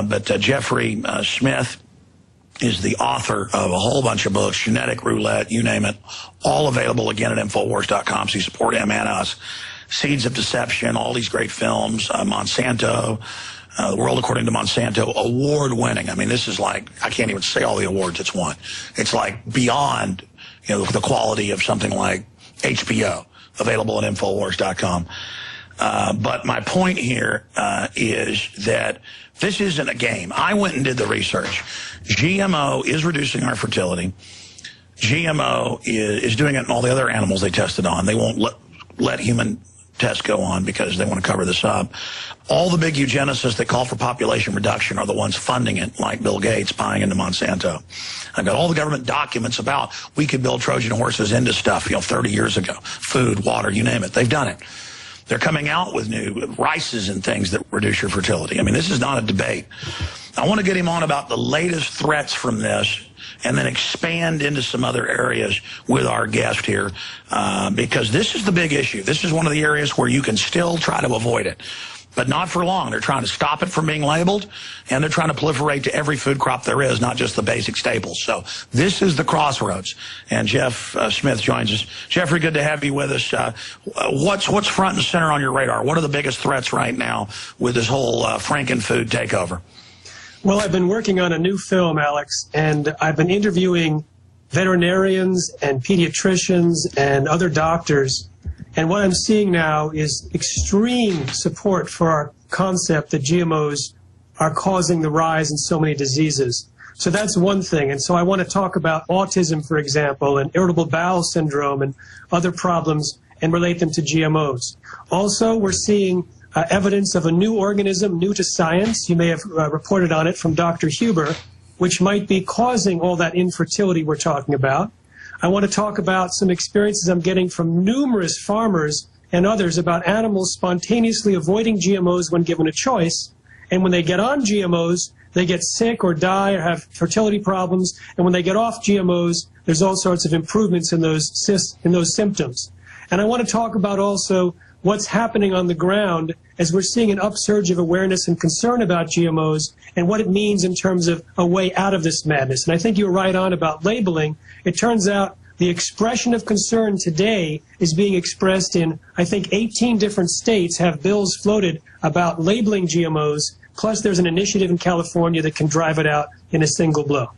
but Jeffrey Smith is the author of a whole bunch of books, Genetic, Roulette, you name it, all available again at Infowars.com, so you support him and us. Seeds of Deception, all these great films, Monsanto, The World According to Monsanto, award-winning. I mean, this is like, I can't even say all the awards it's won. It's like beyond, you know, the quality of something like HBO, available at Infowars.com. But my point here is that this isn't a game. I went and did the research. GMO is reducing our fertility. GMO is doing it in all the other animals they tested on. They won't let human tests go on because they want to cover this up. All the big eugenicists that call for population reduction are the ones funding it, like Bill Gates buying into Monsanto. I've got all the government documents about we could build Trojan horses into stuff, 30 years ago. Food, water, you name it. They've done it. They're coming out with new rices and things that reduce your fertility. I mean, this is not a debate. I want to get him on about the latest threats from this and then expand into some other areas with our guest here, because this is the big issue. This is one of the areas where you can still try to avoid it, but not for long. They're trying to stop it from being labeled, and they're trying to proliferate to every food crop there is, not just the basic staples. So this is the crossroads, and Jeff Smith joins us. Jeffrey, good to have you with us. What's front and center on your radar? What are the biggest threats right now with this whole Frankenfood takeover? Well, I've been working on a new film, Alex, and I've been interviewing veterinarians and pediatricians and other doctors. And what I'm seeing now is extreme support for our concept that GMOs are causing the rise in so many diseases. So that's one thing. And so I want to talk about autism, for example, and irritable bowel syndrome and other problems and relate them to GMOs. Also, we're seeing evidence of a new organism, new to science. You may have reported on it from Dr. Huber, which might be causing all that infertility we're talking about. I want to talk about some experiences I'm getting from numerous farmers and others about animals spontaneously avoiding GMOs when given a choice. And when they get on GMOs, they get sick or die or have fertility problems. And when they get off GMOs, there's all sorts of improvements in those symptoms. And I want to talk about also what's happening on the ground as we're seeing an upsurge of awareness and concern about GMOs and what it means in terms of a way out of this madness. And I think you were right on about labeling. It turns out the expression of concern today is being expressed in, I think, 18 different states have bills floated about labeling GMOs, plus there's an initiative in California that can drive it out in a single blow.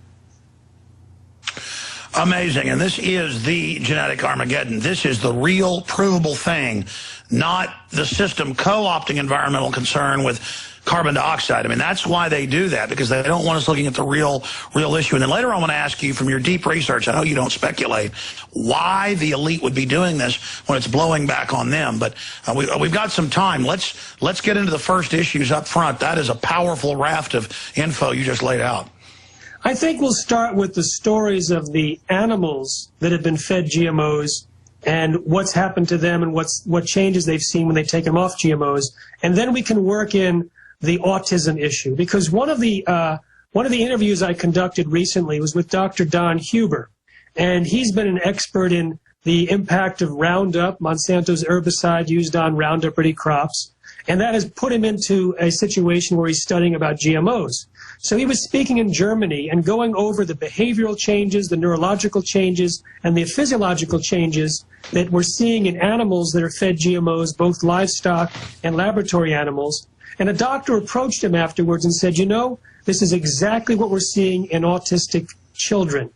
Amazing. And this is the genetic Armageddon. This is the real provable thing, not the system co-opting environmental concern with carbon dioxide. I mean, that's why they do that, because they don't want us looking at the real issue. And then later I want to ask you, from your deep research, I know you don't speculate, why the elite would be doing this when it's blowing back on them. But we've got some time. Let's get into the first issues up front. That is a powerful raft of info you just laid out. I think we'll start with the stories of the animals that have been fed GMOs and what's happened to them and what changes they've seen when they take them off GMOs. And then we can work in the autism issue, because one of the interviews I conducted recently was with Dr. Don Huber, and he's been an expert in the impact of Roundup, Monsanto's herbicide used on Roundup-ready crops, and that has put him into a situation where he's studying about GMOs. So he was speaking in Germany and going over the behavioral changes, the neurological changes, and the physiological changes that we're seeing in animals that are fed GMOs, both livestock and laboratory animals. And a doctor approached him afterwards and said, you know, this is exactly what we're seeing in autistic children.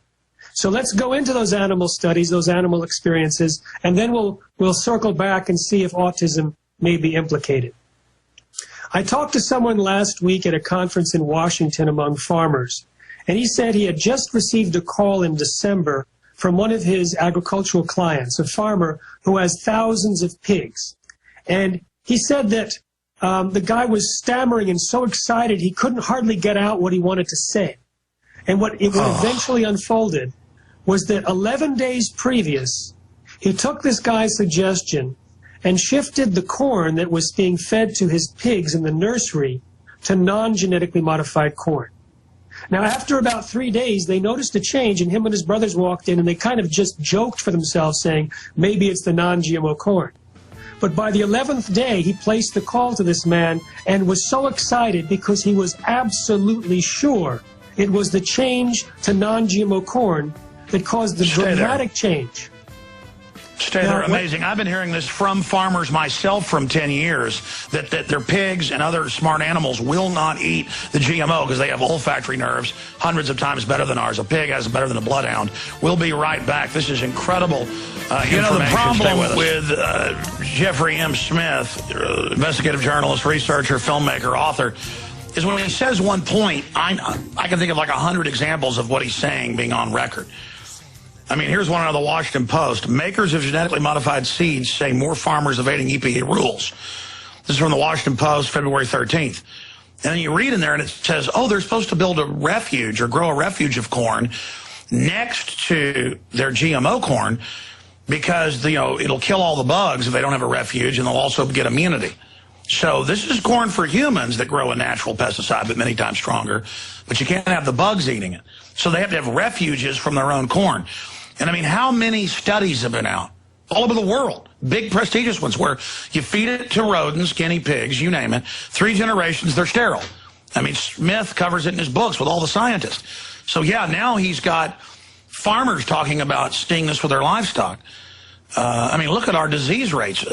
So let's go into those animal studies, those animal experiences, and then we'll circle back and see if autism may be implicated. I talked to someone last week at a conference in Washington among farmers, and he said he had just received a call in December from one of his agricultural clients, a farmer who has thousands of pigs. And he said that the guy was stammering and so excited he couldn't hardly get out what he wanted to say. And what eventually unfolded was that 11 days previous, he took this guy's suggestion and shifted the corn that was being fed to his pigs in the nursery to non-genetically modified corn. Now, after about 3 days, they noticed a change, and him and his brothers walked in, and they kind of just joked for themselves, saying, maybe it's the non-GMO corn. But by the 11th day, he placed the call to this man and was so excited because he was absolutely sure it was the change to non-GMO corn that caused the dramatic change. Stay there. Amazing. I've been hearing this from farmers myself from 10 years, that their pigs and other smart animals will not eat the GMO because they have olfactory nerves hundreds of times better than ours. A pig has better than a bloodhound. We'll be right back. This is incredible information. You know, the problem with Jeffrey M. Smith, investigative journalist, researcher, filmmaker, author, is when he says one point, I can think of like 100 examples of what he's saying being on record. I mean, here's one out of the Washington Post. Makers of genetically modified seeds say more farmers evading EPA rules. This is from the Washington Post, February 13th. And then you read in there and it says, oh, they're supposed to build a refuge or grow a refuge of corn next to their GMO corn because, you know, it'll kill all the bugs if they don't have a refuge, and they'll also get immunity. So this is corn for humans that grow a natural pesticide, but many times stronger. But you can't have the bugs eating it. So they have to have refuges from their own corn. And I mean, how many studies have been out all over the world, big prestigious ones, where you feed it to rodents, guinea pigs, you name it, 3 generations, they're sterile. I mean, Smith covers it in his books with all the scientists. So yeah, now he's got farmers talking about seeing this with their livestock. I mean, look at our disease rates.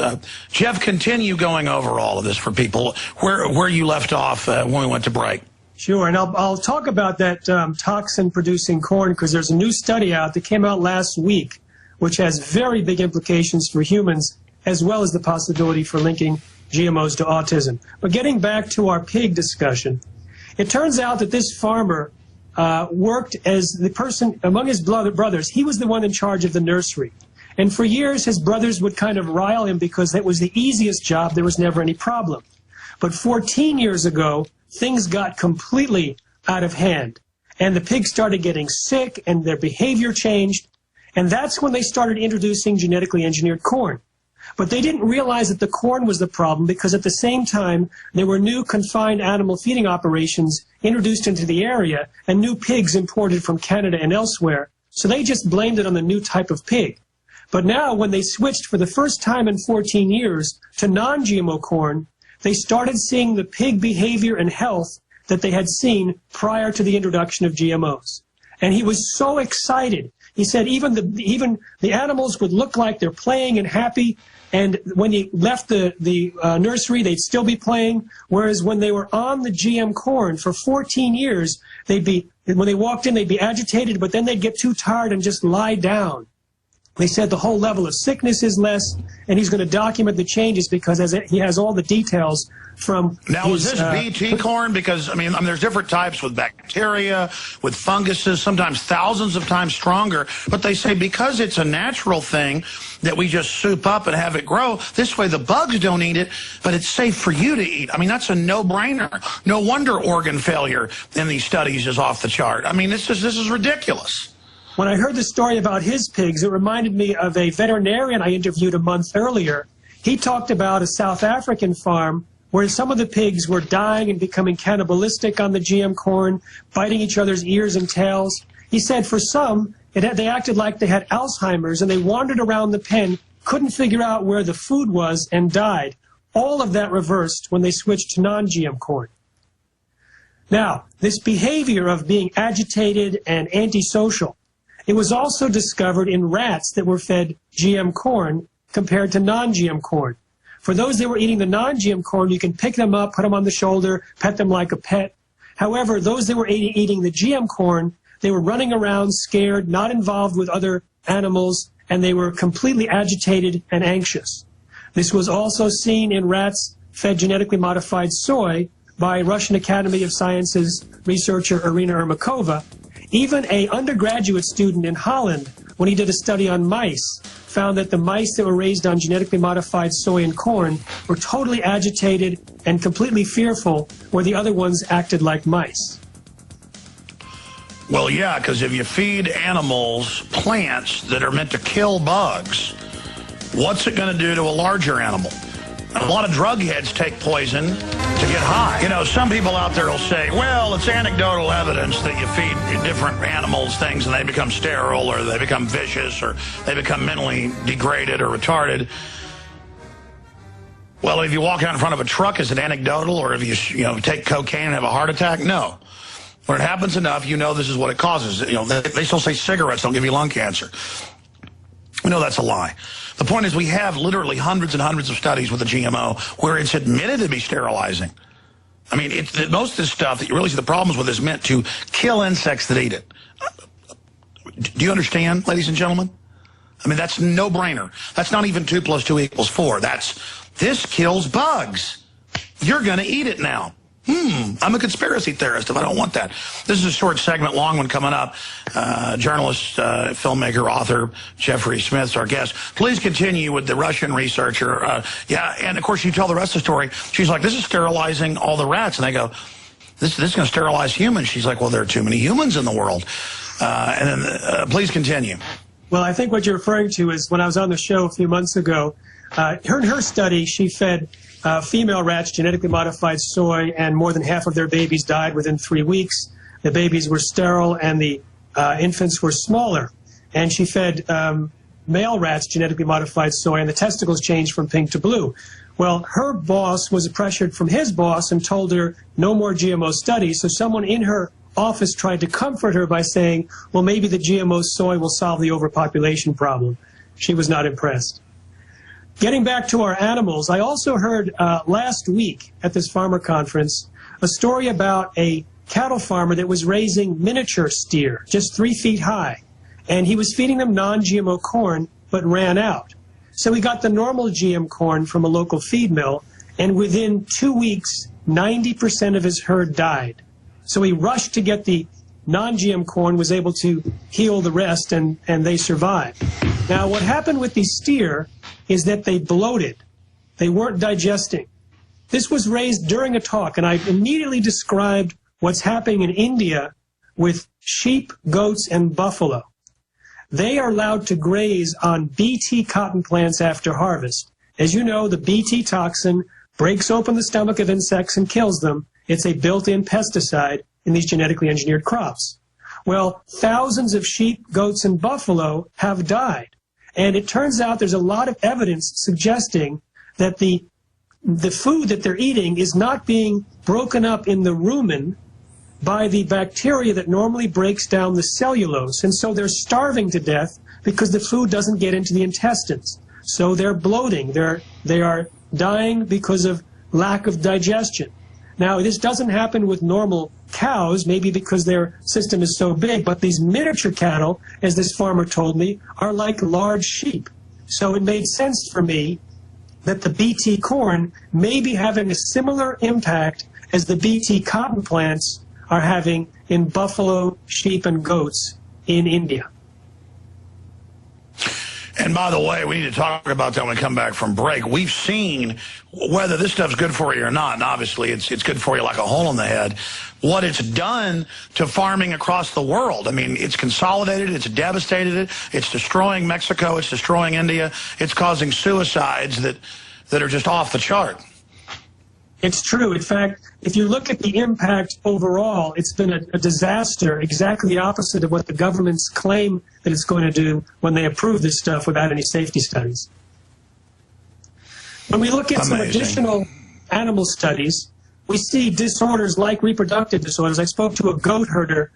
Jeff, continue going over all of this for people, where you left off when we went to break. Sure, and I'll talk about that toxin-producing corn because there's a new study out that came out last week which has very big implications for humans as well as the possibility for linking GMOs to autism. But getting back to our pig discussion, it turns out that this farmer worked as the person among his brothers. He was the one in charge of the nursery. And for years, his brothers would kind of rile him because that was the easiest job. There was never any problem. But 14 years ago, things got completely out of hand. And the pigs started getting sick and their behavior changed. And that's when they started introducing genetically engineered corn. But they didn't realize that the corn was the problem because at the same time, there were new confined animal feeding operations introduced into the area and new pigs imported from Canada and elsewhere. So they just blamed it on the new type of pig. But now, when they switched for the first time in 14 years to non-GMO corn, they started seeing the pig behavior and health that they had seen prior to the introduction of GMOs. And he was so excited. He said even the animals would look like they're playing and happy, and when he left the nursery, they'd still be playing, whereas when they were on the GM corn for 14 years, when they walked in, they'd be agitated, but then they'd get too tired and just lie down. They said the whole level of sickness is less, and he's going to document the changes because he has all the details from Now, is this BT corn? Because, I mean, there's different types with bacteria, with funguses, sometimes thousands of times stronger. But they say because it's a natural thing that we just soup up and have it grow, this way the bugs don't eat it, but it's safe for you to eat. I mean, that's a no-brainer. No wonder organ failure in these studies is off the chart. I mean, this is ridiculous. When I heard the story about his pigs, it reminded me of a veterinarian I interviewed a month earlier. He talked about a South African farm where some of the pigs were dying and becoming cannibalistic on the GM corn, biting each other's ears and tails. He said for some, they acted like they had Alzheimer's and they wandered around the pen, couldn't figure out where the food was, and died. All of that reversed when they switched to non-GM corn. Now, this behavior of being agitated and antisocial, it was also discovered in rats that were fed GM corn compared to non-GM corn. For those that were eating the non-GM corn, you can pick them up, put them on the shoulder, pet them like a pet. However, those that were eating the GM corn, they were running around scared, not involved with other animals, and they were completely agitated and anxious. This was also seen in rats fed genetically modified soy by Russian Academy of Sciences researcher Irina Ermakova. Even an undergraduate student in Holland, when he did a study on mice, found that the mice that were raised on genetically modified soy and corn were totally agitated and completely fearful, where the other ones acted like mice. Well, yeah, because if you feed animals plants that are meant to kill bugs, what's it going to do to a larger animal? A lot of drug heads take poison to get high. You know, some people out there will say, well, it's anecdotal evidence that you feed different animals things and they become sterile or they become vicious or they become mentally degraded or retarded. Well, if you walk out in front of a truck, is it anecdotal, or if you take cocaine and have a heart attack? No. When it happens enough, you know this is what it causes. They still say cigarettes don't give you lung cancer. We know that's a lie. The point is we have literally hundreds and hundreds of studies with the GMO where it's admitted to be sterilizing. I mean, most of this stuff that you really see the problems with is meant to kill insects that eat it. Do you understand, ladies and gentlemen? I mean, that's no-brainer. That's not even 2 + 2 = 4. This kills bugs. You're going to eat it now. I'm a conspiracy theorist if I don't want that. This is a short segment, long one coming up. Journalist, filmmaker, author, Jeffrey Smith's our guest. Please continue with the Russian researcher. And of course you tell the rest of the story. She's like, this is sterilizing all the rats. And they go, this is going to sterilize humans. She's like, well, there are too many humans in the world. And then please continue. Well, I think what you're referring to is when I was on the show a few months ago, in her study, she fed female rats genetically modified soy, and more than half of their babies died within 3 weeks. The babies were sterile, and the infants were smaller. And she fed male rats genetically modified soy, and the testicles changed from pink to blue. Well, her boss was pressured from his boss and told her no more GMO studies, so someone in her office tried to comfort her by saying, well, maybe the GMO soy will solve the overpopulation problem. She was not impressed. Getting back to our animals, I also heard last week at this farmer conference a story about a cattle farmer that was raising miniature steer, just 3 feet high. And he was feeding them non-GMO corn, but ran out. So he got the normal GM corn from a local feed mill, and within 2 weeks, 90% of his herd died. So he rushed to get the non-GM corn, was able to heal the rest, and they survived. Now, what happened with these steer is that they bloated. They weren't digesting. This was raised during a talk, and I immediately described what's happening in India with sheep, goats, and buffalo. They are allowed to graze on Bt cotton plants after harvest. As you know, the Bt toxin breaks open the stomach of insects and kills them. It's a built-in pesticide in these genetically engineered crops. Well, thousands of sheep, goats, and buffalo have died. And it turns out there's a lot of evidence suggesting that the food that they're eating is not being broken up in the rumen by the bacteria that normally breaks down the cellulose. And so they're starving to death because the food doesn't get into the intestines. So they're bloating. They are dying because of lack of digestion. Now, this doesn't happen with normal cows, maybe because their system is so big, but these miniature cattle, as this farmer told me, are like large sheep. So it made sense for me that the Bt corn may be having a similar impact as the Bt cotton plants are having in buffalo, sheep, and goats in India. And by the way, we need to talk about that when we come back from break. We've seen whether this stuff's good for you or not, and obviously it's good for you like a hole in the head, what it's done to farming across the world. I mean, it's consolidated, it's devastated it, it's destroying Mexico, it's destroying India, it's causing suicides that are just off the chart. It's true. In fact, if you look at the impact overall, it's been a disaster, exactly the opposite of what the governments claim that it's going to do when they approve this stuff without any safety studies. When we look at some additional animal studies, we see disorders like reproductive disorders. I spoke to a goat herder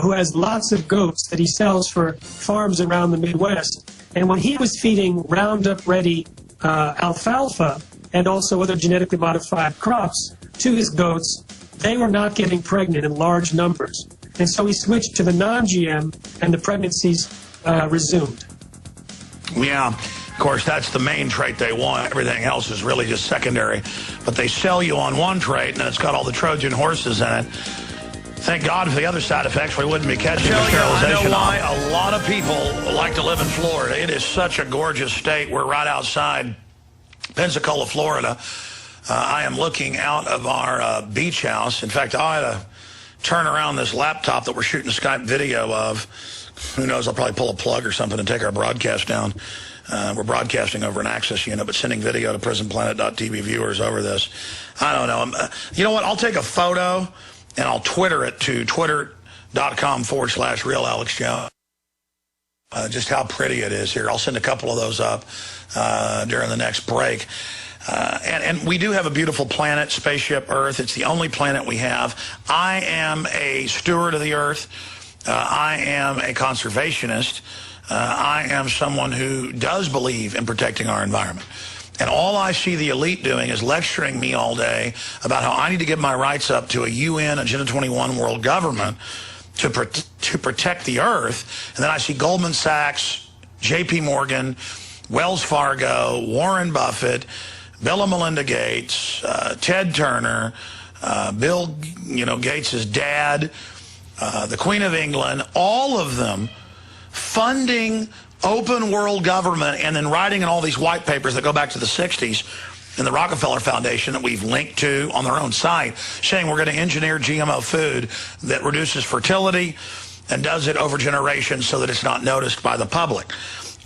who has lots of goats that he sells for farms around the Midwest. And when he was feeding Roundup-ready alfalfa, and also other genetically modified crops to his goats, they were not getting pregnant in large numbers. And so he switched to the non-GM, and the pregnancies resumed. Yeah, of course, that's the main trait they want. Everything else is really just secondary. But they sell you on one trait, and it's got all the Trojan horses in it. Thank God for the other side effects, we wouldn't be catching the sterilization. I know why a lot of people like to live in Florida. It is such a gorgeous state. We're right outside Pensacola, Florida. I am looking out of our beach house. In fact, I had to turn around this laptop that we're shooting a Skype video of. Who knows, I'll probably pull a plug or something and take our broadcast down. We're broadcasting over an access unit, but sending video to prisonplanet.tv viewers over this. I don't know. You know what? I'll take a photo and I'll Twitter it to twitter.com/RealAlexJones. Just how pretty it is here. I'll send a couple of those up during the next break. And we do have a beautiful planet, spaceship Earth. It's the only planet we have. I am a steward of the Earth. I am a conservationist. I am someone who does believe in protecting our environment. And all I see the elite doing is lecturing me all day about how I need to give my rights up to a UN Agenda 21 world government to protect the Earth. And then I see Goldman Sachs, J.P. Morgan, Wells Fargo, Warren Buffett, Bill and Melinda Gates, Ted Turner, Bill Gates' dad, the Queen of England, all of them funding open world government and then writing in all these white papers that go back to the 60s in the Rockefeller Foundation that we've linked to on their own site, saying we're going to engineer GMO food that reduces fertility and does it over generations so that it's not noticed by the public.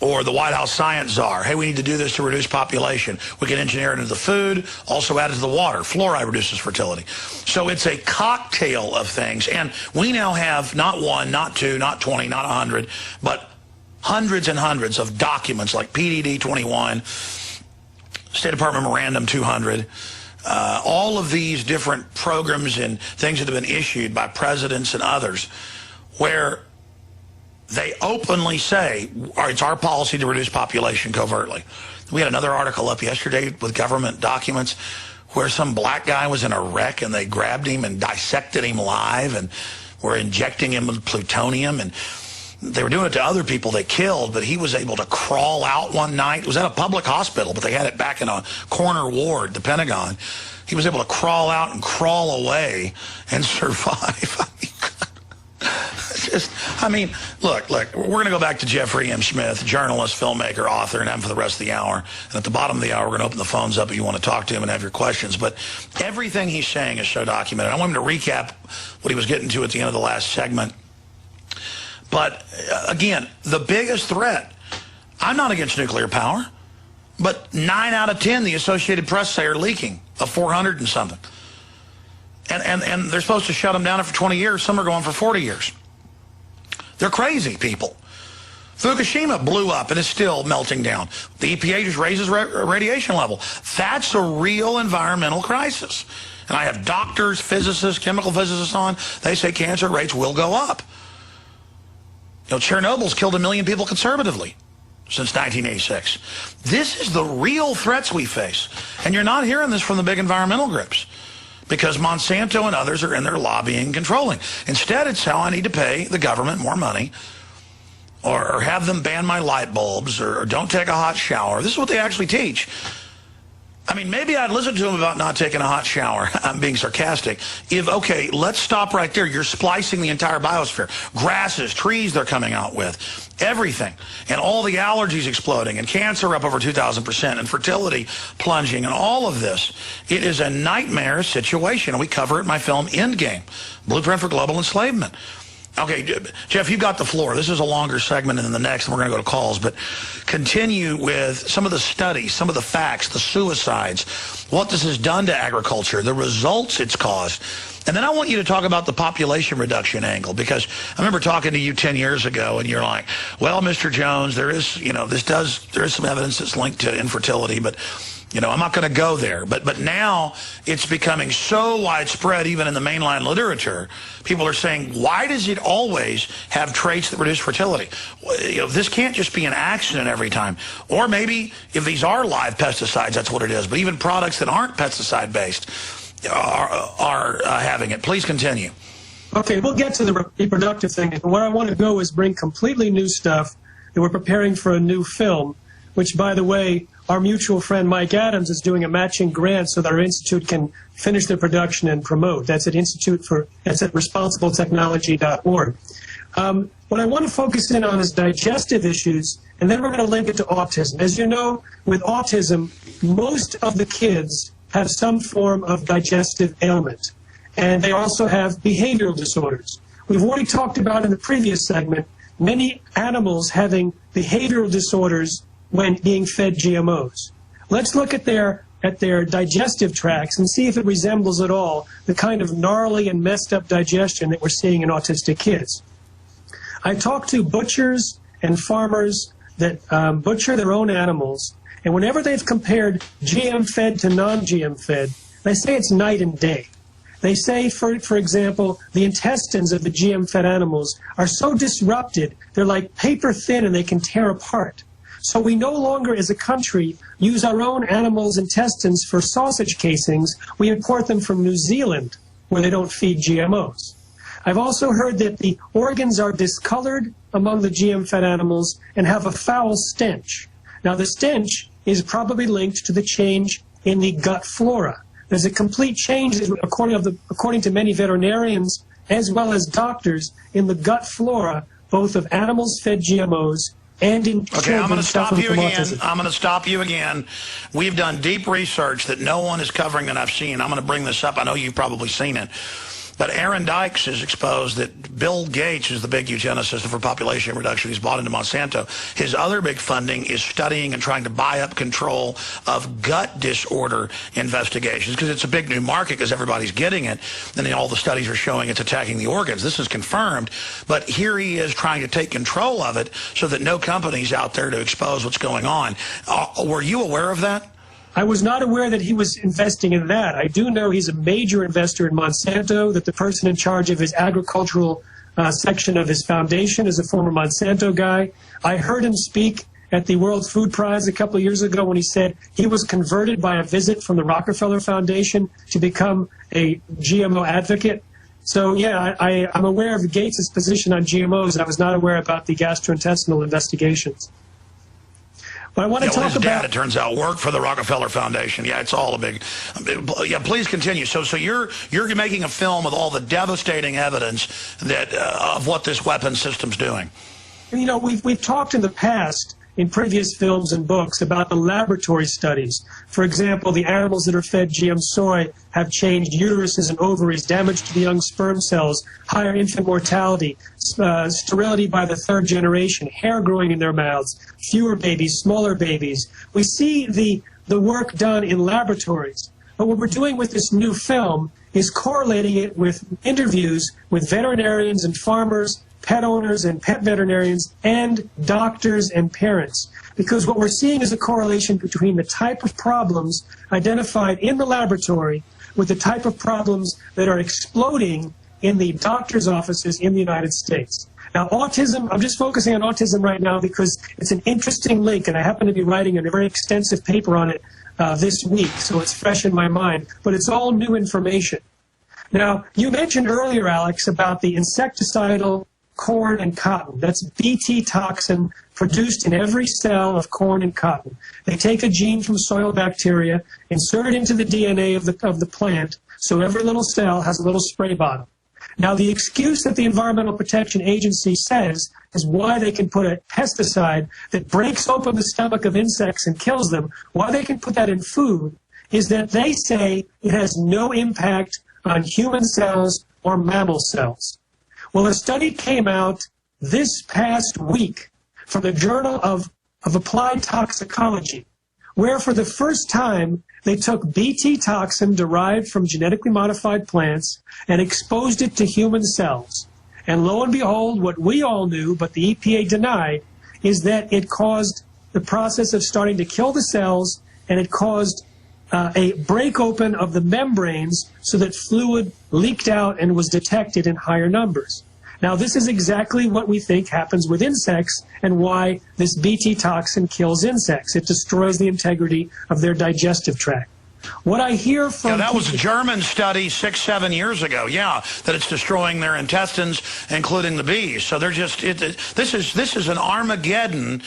Or the White House science czar, hey, we need to do this to reduce population. We can engineer it into the food, also add it to the water. Fluoride reduces fertility. So it's a cocktail of things. And we now have not one, not two, not 20, not 100, but hundreds and hundreds of documents like PDD 21, State Department Memorandum 200, all of these different programs and things that have been issued by presidents and others where they openly say, it's our policy to reduce population covertly. We had another article up yesterday with government documents where some black guy was in a wreck and they grabbed him and dissected him live and were injecting him with plutonium, and they were doing it to other people they killed, but he was able to crawl out one night. It was at a public hospital, but they had it back in a corner ward, the Pentagon. He was able to crawl out and crawl away and survive. Look, we're going to go back to Jeffrey M. Smith, journalist, filmmaker, author, and have him for the rest of the hour. And at the bottom of the hour, we're going to open the phones up if you want to talk to him and have your questions. But everything he's saying is so documented. I want him to recap what he was getting to at the end of the last segment. But again, the biggest threat, I'm not against nuclear power, but 9 out of 10, the Associated Press say are leaking, of 400 and something. And they're supposed to shut them down for 20 years. Some are going for 40 years. They're crazy people. Fukushima blew up and is still melting down. The EPA just raises radiation level. That's a real environmental crisis. And I have doctors, physicists, chemical physicists on. They say cancer rates will go up. Chernobyl's killed 1 million people conservatively since 1986. This is the real threats we face. And you're not hearing this from the big environmental groups, because Monsanto and others are in there lobbying and controlling. Instead, it's how I need to pay the government more money, or have them ban my light bulbs, or don't take a hot shower. This is what they actually teach. I mean, maybe I'd listen to them about not taking a hot shower. I'm being sarcastic. Okay, let's stop right there. You're splicing the entire biosphere. Grasses, trees they're coming out with, everything. And all the allergies exploding, and cancer up over 2,000%, and fertility plunging, and all of this. It is a nightmare situation. We cover it in my film Endgame, Blueprint for Global Enslavement. Okay, Jeff, you got the floor. This is a longer segment than the next, and we're going to go to calls. But continue with some of the studies, some of the facts, the suicides, what this has done to agriculture, the results it's caused. And then I want you to talk about the population reduction angle, because I remember talking to you 10 years ago, and you're like, well, Mr. Jones, there is, there is some evidence that's linked to infertility, but I'm not going to go there. But now it's becoming so widespread, even in the mainline literature. People are saying, why does it always have traits that reduce fertility? This can't just be an accident every time. Or maybe if these are live pesticides, that's what it is. But even products that aren't pesticide-based are having it. Please continue. Okay, we'll get to the reproductive thing. Where I want to go is bring completely new stuff, and we're preparing for a new film, which, by the way, our mutual friend Mike Adams is doing a matching grant so that our institute can finish their production and promote. That's at responsibletechnology.org. What I want to focus in on is digestive issues, and then we're going to link it to autism. As you know, with autism, most of the kids have some form of digestive ailment, and they also have behavioral disorders. We've already talked about in the previous segment many animals having behavioral disorders when being fed GMOs. Let's look at their digestive tracts and see if it resembles at all the kind of gnarly and messed up digestion that we're seeing in autistic kids. I talked to butchers and farmers that butcher their own animals, And whenever they've compared GM fed to non-GM fed, they say it's night and day. They say, for example, the intestines of the GM-fed animals are so disrupted, they're like paper thin and they can tear apart. So we no longer, as a country, use our own animals' intestines for sausage casings. We import them from New Zealand, where they don't feed GMOs. I've also heard that the organs are discolored among the GM-fed animals and have a foul stench. Now, the stench is probably linked to the change in the gut flora. There's a complete change, according to many veterinarians as well as doctors, in the gut flora, both of animals fed GMOs and in Okay, I'm going to stop you again. Autism. I'm going to stop you again. We've done deep research that no one is covering that I've seen. I'm going to bring this up. I know you've probably seen it. But Aaron Dykes has exposed that Bill Gates is the big eugenicist for population reduction. He's bought into Monsanto. His other big funding is studying and trying to buy up control of gut disorder investigations, because it's a big new market because everybody's getting it. And then all the studies are showing it's attacking the organs. This is confirmed. But here he is trying to take control of it so that no company's out there to expose what's going on. Were you aware of that? I was not aware that he was investing in that. I do know he's a major investor in Monsanto, that the person in charge of his agricultural section of his foundation is a former Monsanto guy. I heard him speak at the World Food Prize a couple of years ago when he said he was converted by a visit from the Rockefeller Foundation to become a GMO advocate. So, yeah, I'm aware of Gates' position on GMOs. I was not aware about the gastrointestinal investigations. But I want to talk his about... dad, it turns out, worked for the Rockefeller Foundation. Yeah, it's all a big... Yeah, please continue. So you're making a film with all the devastating evidence that of what this weapon system's doing. You know, we've talked in the past, in previous films and books, about the laboratory studies. For example, the animals that are fed GM soy have changed uteruses and ovaries, damage to the young sperm cells, higher infant mortality, sterility by the third generation, hair growing in their mouths, fewer babies, smaller babies. We see the work done in laboratories. But what we're doing with this new film is correlating it with interviews with veterinarians and farmers, pet owners and pet veterinarians, and doctors and parents. Because what we're seeing is a correlation between the type of problems identified in the laboratory with the type of problems that are exploding in the doctor's offices in the United States. Now, autism, I'm just focusing on autism right now because it's an interesting link, and I happen to be writing a very extensive paper on it this week, so it's fresh in my mind, but it's all new information. Now, you mentioned earlier, Alex, about the insecticidal corn and cotton. That's Bt toxin produced in every cell of corn and cotton. They take a gene from soil bacteria, insert it into the DNA of the plant, so every little cell has a little spray bottle. Now, the excuse that the Environmental Protection Agency says is why they can put a pesticide that breaks open the stomach of insects and kills them, why they can put that in food, is that they say it has no impact on human cells or mammal cells. Well, a study came out this past week from the Journal of Applied Toxicology, where for the first time they took Bt toxin derived from genetically modified plants and exposed it to human cells. And lo and behold, what we all knew, but the EPA denied, is that it caused the process of starting to kill the cells, and it caused a break open of the membranes so that fluid leaked out and was detected in higher numbers. Now, this is exactly what we think happens with insects and why this Bt toxin kills insects. It destroys the integrity of their digestive tract. What I hear from... Yeah, that was a German study 6-7 years ago, yeah, that it's destroying their intestines, including the bees. So they're just... This is an Armageddon.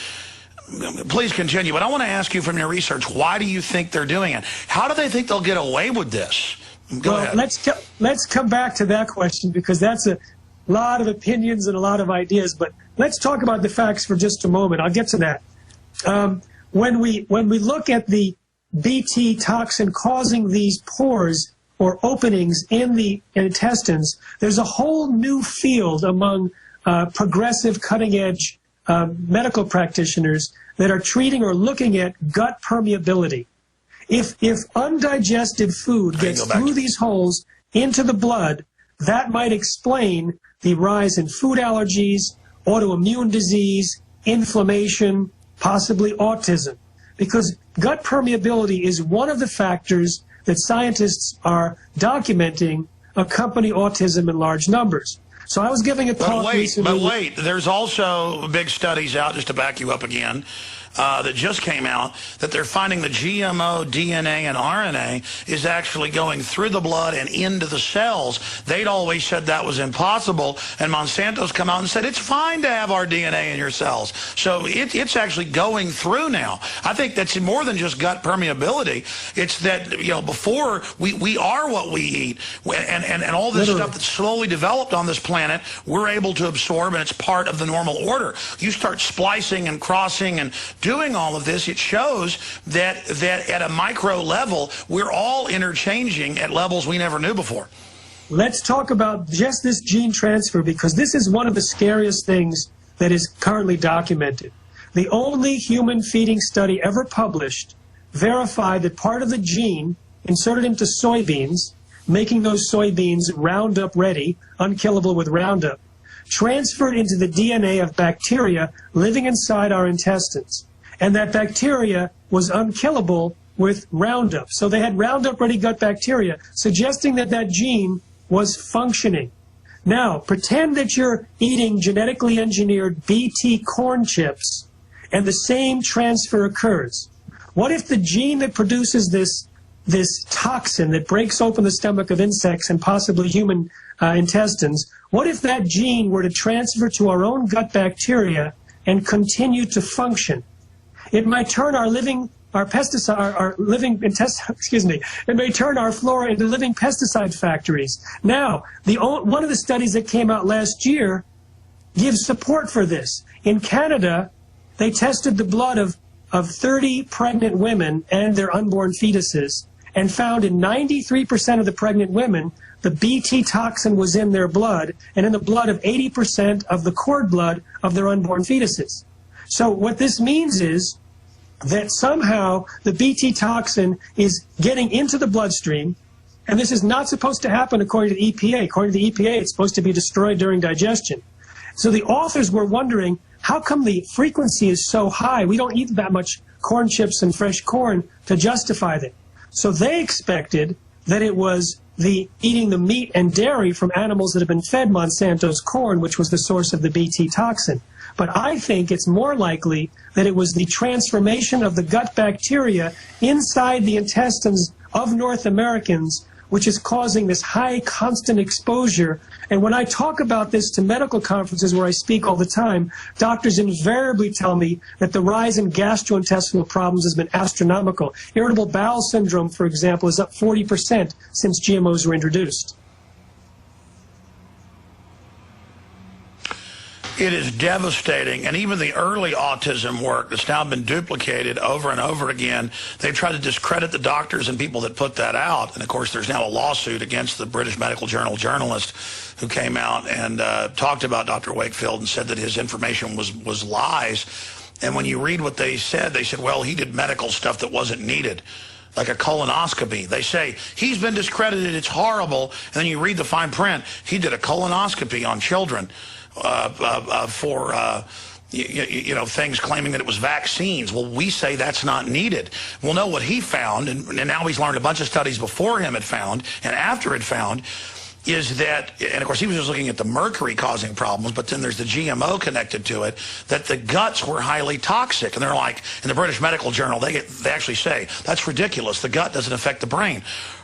Please continue. But I want to ask you from your research, why do you think they're doing it? How do they think they'll get away with this? Go ahead. Let's come back to that question, because that's a lot of opinions and a lot of ideas. But let's talk about the facts for just a moment. I'll get to that. When we look at the Bt toxin causing these pores or openings in the intestines, there's a whole new field among progressive, cutting-edge medical practitioners that are treating or looking at gut permeability. If undigested food gets through these holes into the blood, that might explain the rise in food allergies, autoimmune disease, inflammation, possibly autism. because gut permeability is one of the factors that scientists are documenting accompany autism in large numbers. So I was giving a talk recently. But wait, there's also big studies out, just to back you up again, that just came out that they're finding the GMO DNA and RNA is actually going through the blood and into the cells. They'd always said that was impossible, and Monsanto's come out and said it's fine to have our DNA in your cells. So it's actually going through now. I think that's more than just gut permeability. It's that, you know, before we are what we eat, and all this stuff that's slowly developed on this planet, we're able to absorb, and it's part of the normal order. You start splicing and crossing and doing all of this, it shows that at a micro level, we're all interchanging at levels we never knew before. Let's talk about just this gene transfer, because this is one of the scariest things that is currently documented. The only human feeding study ever published verified that part of the gene inserted into soybeans, making those soybeans Roundup ready, unkillable with Roundup, transferred into the DNA of bacteria living inside our intestines. And that bacteria was unkillable with Roundup. So they had Roundup-ready gut bacteria, suggesting that that gene was functioning. Now, pretend that you're eating genetically engineered BT corn chips, and the same transfer occurs. What if the gene that produces this toxin that breaks open the stomach of insects and possibly human intestines, what if that gene were to transfer to our own gut bacteria and continue to function? It might turn it may turn our flora into living pesticide factories. Now, one of the studies that came out last year gives support for this. In Canada, they tested the blood of 30 pregnant women and their unborn fetuses, and found in 93% of the pregnant women, the BT toxin was in their blood, and in the blood of 80% of the cord blood of their unborn fetuses. So what this means is that somehow the BT toxin is getting into the bloodstream, and this is not supposed to happen according to the EPA. According to the EPA, it's supposed to be destroyed during digestion. So the authors were wondering, how come the frequency is so high? We don't eat that much corn chips and fresh corn to justify that. So they expected that it was eating the meat and dairy from animals that have been fed Monsanto's corn, which was the source of the BT toxin. But I think it's more likely that it was the transformation of the gut bacteria inside the intestines of North Americans, which is causing this high constant exposure. And when I talk about this to medical conferences where I speak all the time, doctors invariably tell me that the rise in gastrointestinal problems has been astronomical. Irritable bowel syndrome, for example, is up 40% since GMOs were introduced. It is devastating, and even the early autism work that's now been duplicated over and over again, they've tried to discredit the doctors and people that put that out. And, of course, there's now a lawsuit against the British Medical Journal journalist who came out and talked about Dr. Wakefield and said that his information was lies. And when you read what they said, well, he did medical stuff that wasn't needed, like a colonoscopy. They say, he's been discredited, it's horrible. And then you read the fine print, he did a colonoscopy on children. For things claiming that it was vaccines. Well, we say that's not needed. Well, no, what he found, and now he's learned a bunch of studies before him had found, and after it found, is that, and of course he was just looking at the mercury causing problems, but then there's the GMO connected to it, that the guts were highly toxic. And they're like, in the British Medical Journal, they actually say, that's ridiculous, the gut doesn't affect the brain.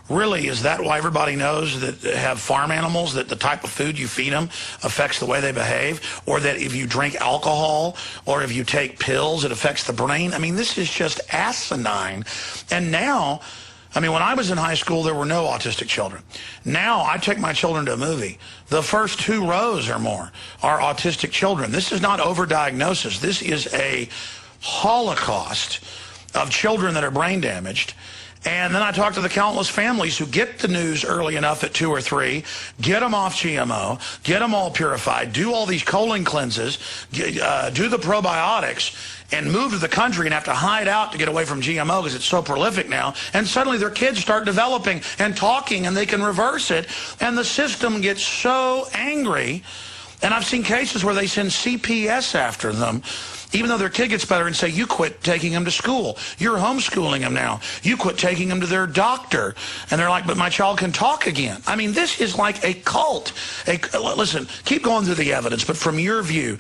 Really, is that why everybody knows that have farm animals, that the type of food you feed them affects the way they behave? Or that if you drink alcohol or if you take pills, it affects the brain? I mean, this is just asinine. And now, I mean, when I was in high school, there were no autistic children. Now, I take my children to a movie. The first 2 rows or more are autistic children. This is not overdiagnosis. This is a holocaust of children that are brain damaged. And then I talk to the countless families who get the news early enough at 2 or 3, get them off GMO, get them all purified, do all these colon cleanses, do the probiotics, and move to the country and have to hide out to get away from GMO because it's so prolific now. And suddenly their kids start developing and talking, and they can reverse it. And the system gets so angry And I've seen cases where they send CPS after them, even though their kid gets better, and say, you quit taking them to school. You're homeschooling them now. You quit taking them to their doctor. And they're like, but my child can talk again. I mean, this is like a cult. Listen, keep going through the evidence, but from your view,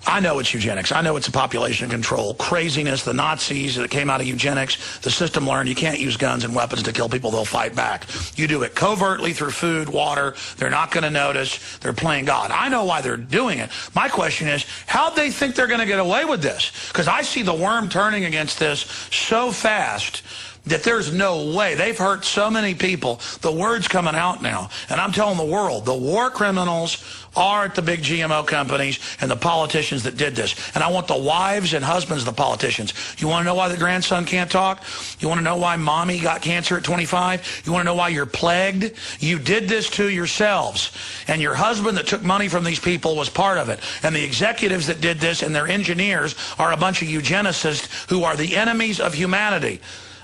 I know it's eugenics. I know it's a population control. Craziness, the Nazis that came out of eugenics, the system learned you can't use guns and weapons to kill people, they'll fight back. You do it covertly through food, water, they're not going to notice, they're playing God. I know why they're doing it. My question is, how'd they think they're going to get away with this? Because I see the worm turning against this so fast that there's no way. They've hurt so many people. The word's coming out now. And I'm telling the world, the war criminals are at the big GMO companies and the politicians that did this. And I want the wives and husbands of the politicians. You want to know why the grandson can't talk? You want to know why mommy got cancer at 25? You want to know why you're plagued? You did this to yourselves. And your husband that took money from these people was part of it. And the executives that did this and their engineers are a bunch of eugenicists who are the enemies of humanity.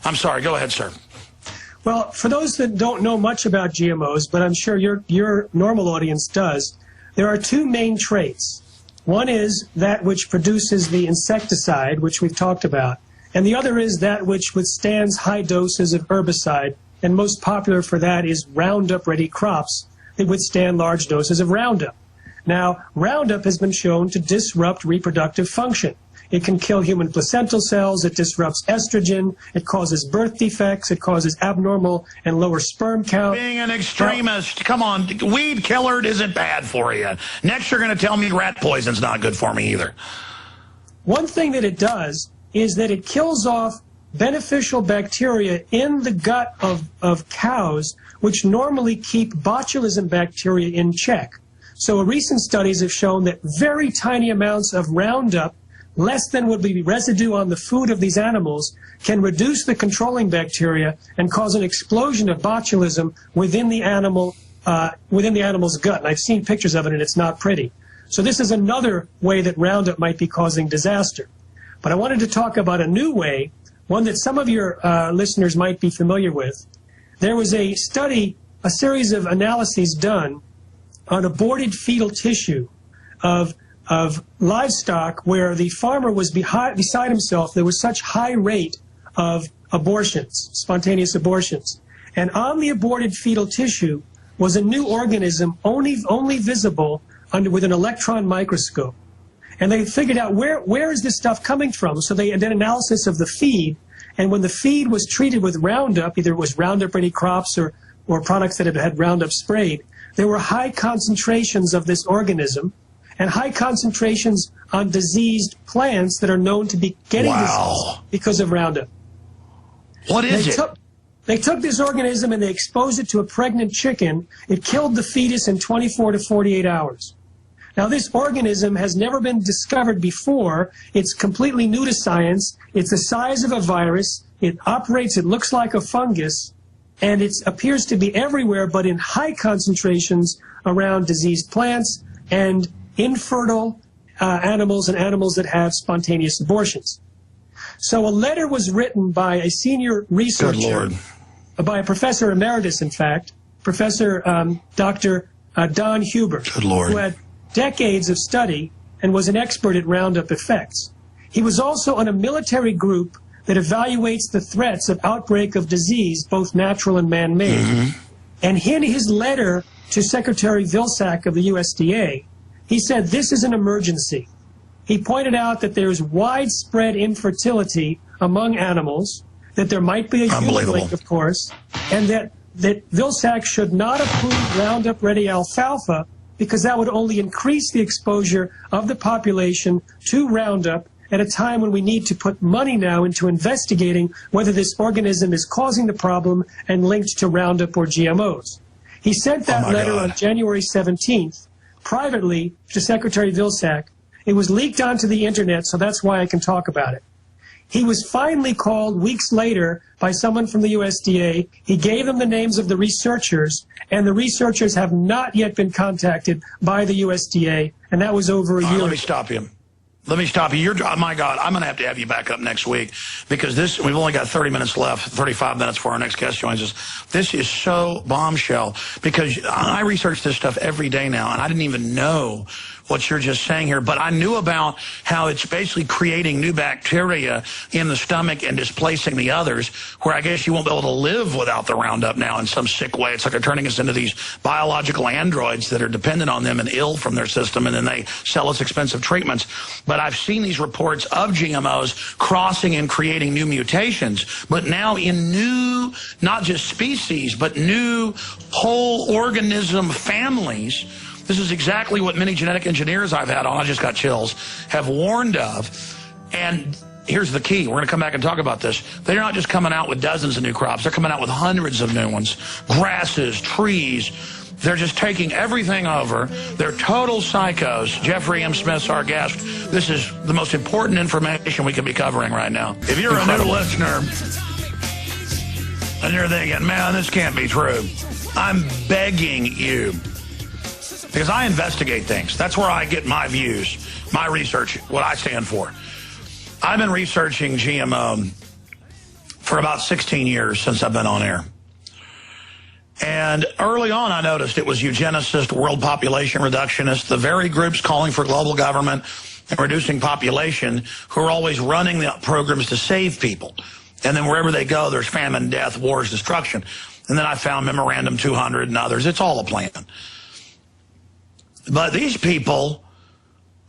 I'm sorry, go ahead, sir. Well, for those that don't know much about GMOs, but I'm sure your normal audience does, there are two main traits. One is that which produces the insecticide, which we've talked about, and the other is that which withstands high doses of herbicide, and most popular for that is Roundup-ready crops that withstand large doses of Roundup. Now, Roundup has been shown to disrupt reproductive function. It can kill human placental cells, it disrupts estrogen, it causes birth defects, it causes abnormal and lower sperm count. Being an extremist, come on, weed killer isn't bad for you. Next you're going to tell me rat poison's not good for me either. One thing that it does is that it kills off beneficial bacteria in the gut of cows, which normally keep botulism bacteria in check. So recent studies have shown that very tiny amounts of Roundup, less than would be residue on the food of these animals, can reduce the controlling bacteria and cause an explosion of botulism within the animal's gut. And I've seen pictures of it, and it's not pretty. So this is another way that Roundup might be causing disaster. But I wanted to talk about a new way, one that some of your listeners might be familiar with. There was a study, a series of analyses done on aborted fetal tissue of livestock where the farmer was beside himself. There was such high rate of abortions, spontaneous abortions. And on the aborted fetal tissue was a new organism only visible with an electron microscope. And they figured out where is this stuff coming from? So they did analysis of the feed. And when the feed was treated with Roundup, either it was Roundup-ready crops or products that had Roundup sprayed, there were high concentrations of this organism and high concentrations on diseased plants that are known to be getting disease because of Roundup. What is it? They took this organism and they exposed it to a pregnant chicken. It killed the fetus in 24 to 48 hours. Now, this organism has never been discovered before. It's completely new to science. It's the size of a virus. It operates, it looks like a fungus, and it appears to be everywhere, but in high concentrations around diseased plants and infertile animals and animals that have spontaneous abortions. So a letter was written by a senior researcher, by a professor emeritus, in fact, Professor Dr. Don Huber, who had decades of study and was an expert at Roundup effects. He was also on a military group that evaluates the threats of outbreak of disease, both natural and man-made. And in his letter to Secretary Vilsack of the USDA, he said this is an emergency. He pointed out that there's widespread infertility among animals, that there might be a human link, of course, and that Vilsack should not approve Roundup-ready alfalfa because that would only increase the exposure of the population to Roundup at a time when we need to put money now into investigating whether this organism is causing the problem and linked to Roundup or GMOs. He sent that letter on January 17th, privately to Secretary Vilsack. It was leaked onto the internet, so that's why I can talk about it. He was finally called weeks later by someone from the USDA. He gave them the names of the researchers, and the researchers have not yet been contacted by the USDA, and that was over a year ago. Let me stop you. Let me stop you. Oh my God, I'm going to have you back up next week because we've only got 30 minutes left, 35 minutes before our next guest joins us. This is so bombshell because I research this stuff every day now, and I didn't even know what you're just saying here, but I knew about how it's basically creating new bacteria in the stomach and displacing the others, where I guess you won't be able to live without the Roundup now in some sick way. It's like they're turning us into these biological androids that are dependent on them and ill from their system, and then they sell us expensive treatments. But I've seen these reports of GMOs crossing and creating new mutations, but now in new, not just species, but new whole organism families. This is exactly what many genetic engineers I've had on, I just got chills, have warned of. And here's the key. We're going to come back and talk about this. They're not just coming out with dozens of new crops. They're coming out with hundreds of new ones. Grasses, trees. They're just taking everything over. They're total psychos. Jeffrey M. Smith's our guest. This is the most important information we could be covering right now. If you're a new listener and you're thinking, man, this can't be true, I'm begging you. Because I investigate things. That's where I get my views, my research, what I stand for. I've been researching GMO for about 16 years since I've been on air. And early on, I noticed it was eugenicists, world population reductionists, the very groups calling for global government and reducing population who are always running the programs to save people. And then wherever they go, there's famine, death, wars, destruction. And then I found Memorandum 200 and others. It's all a plan. But these people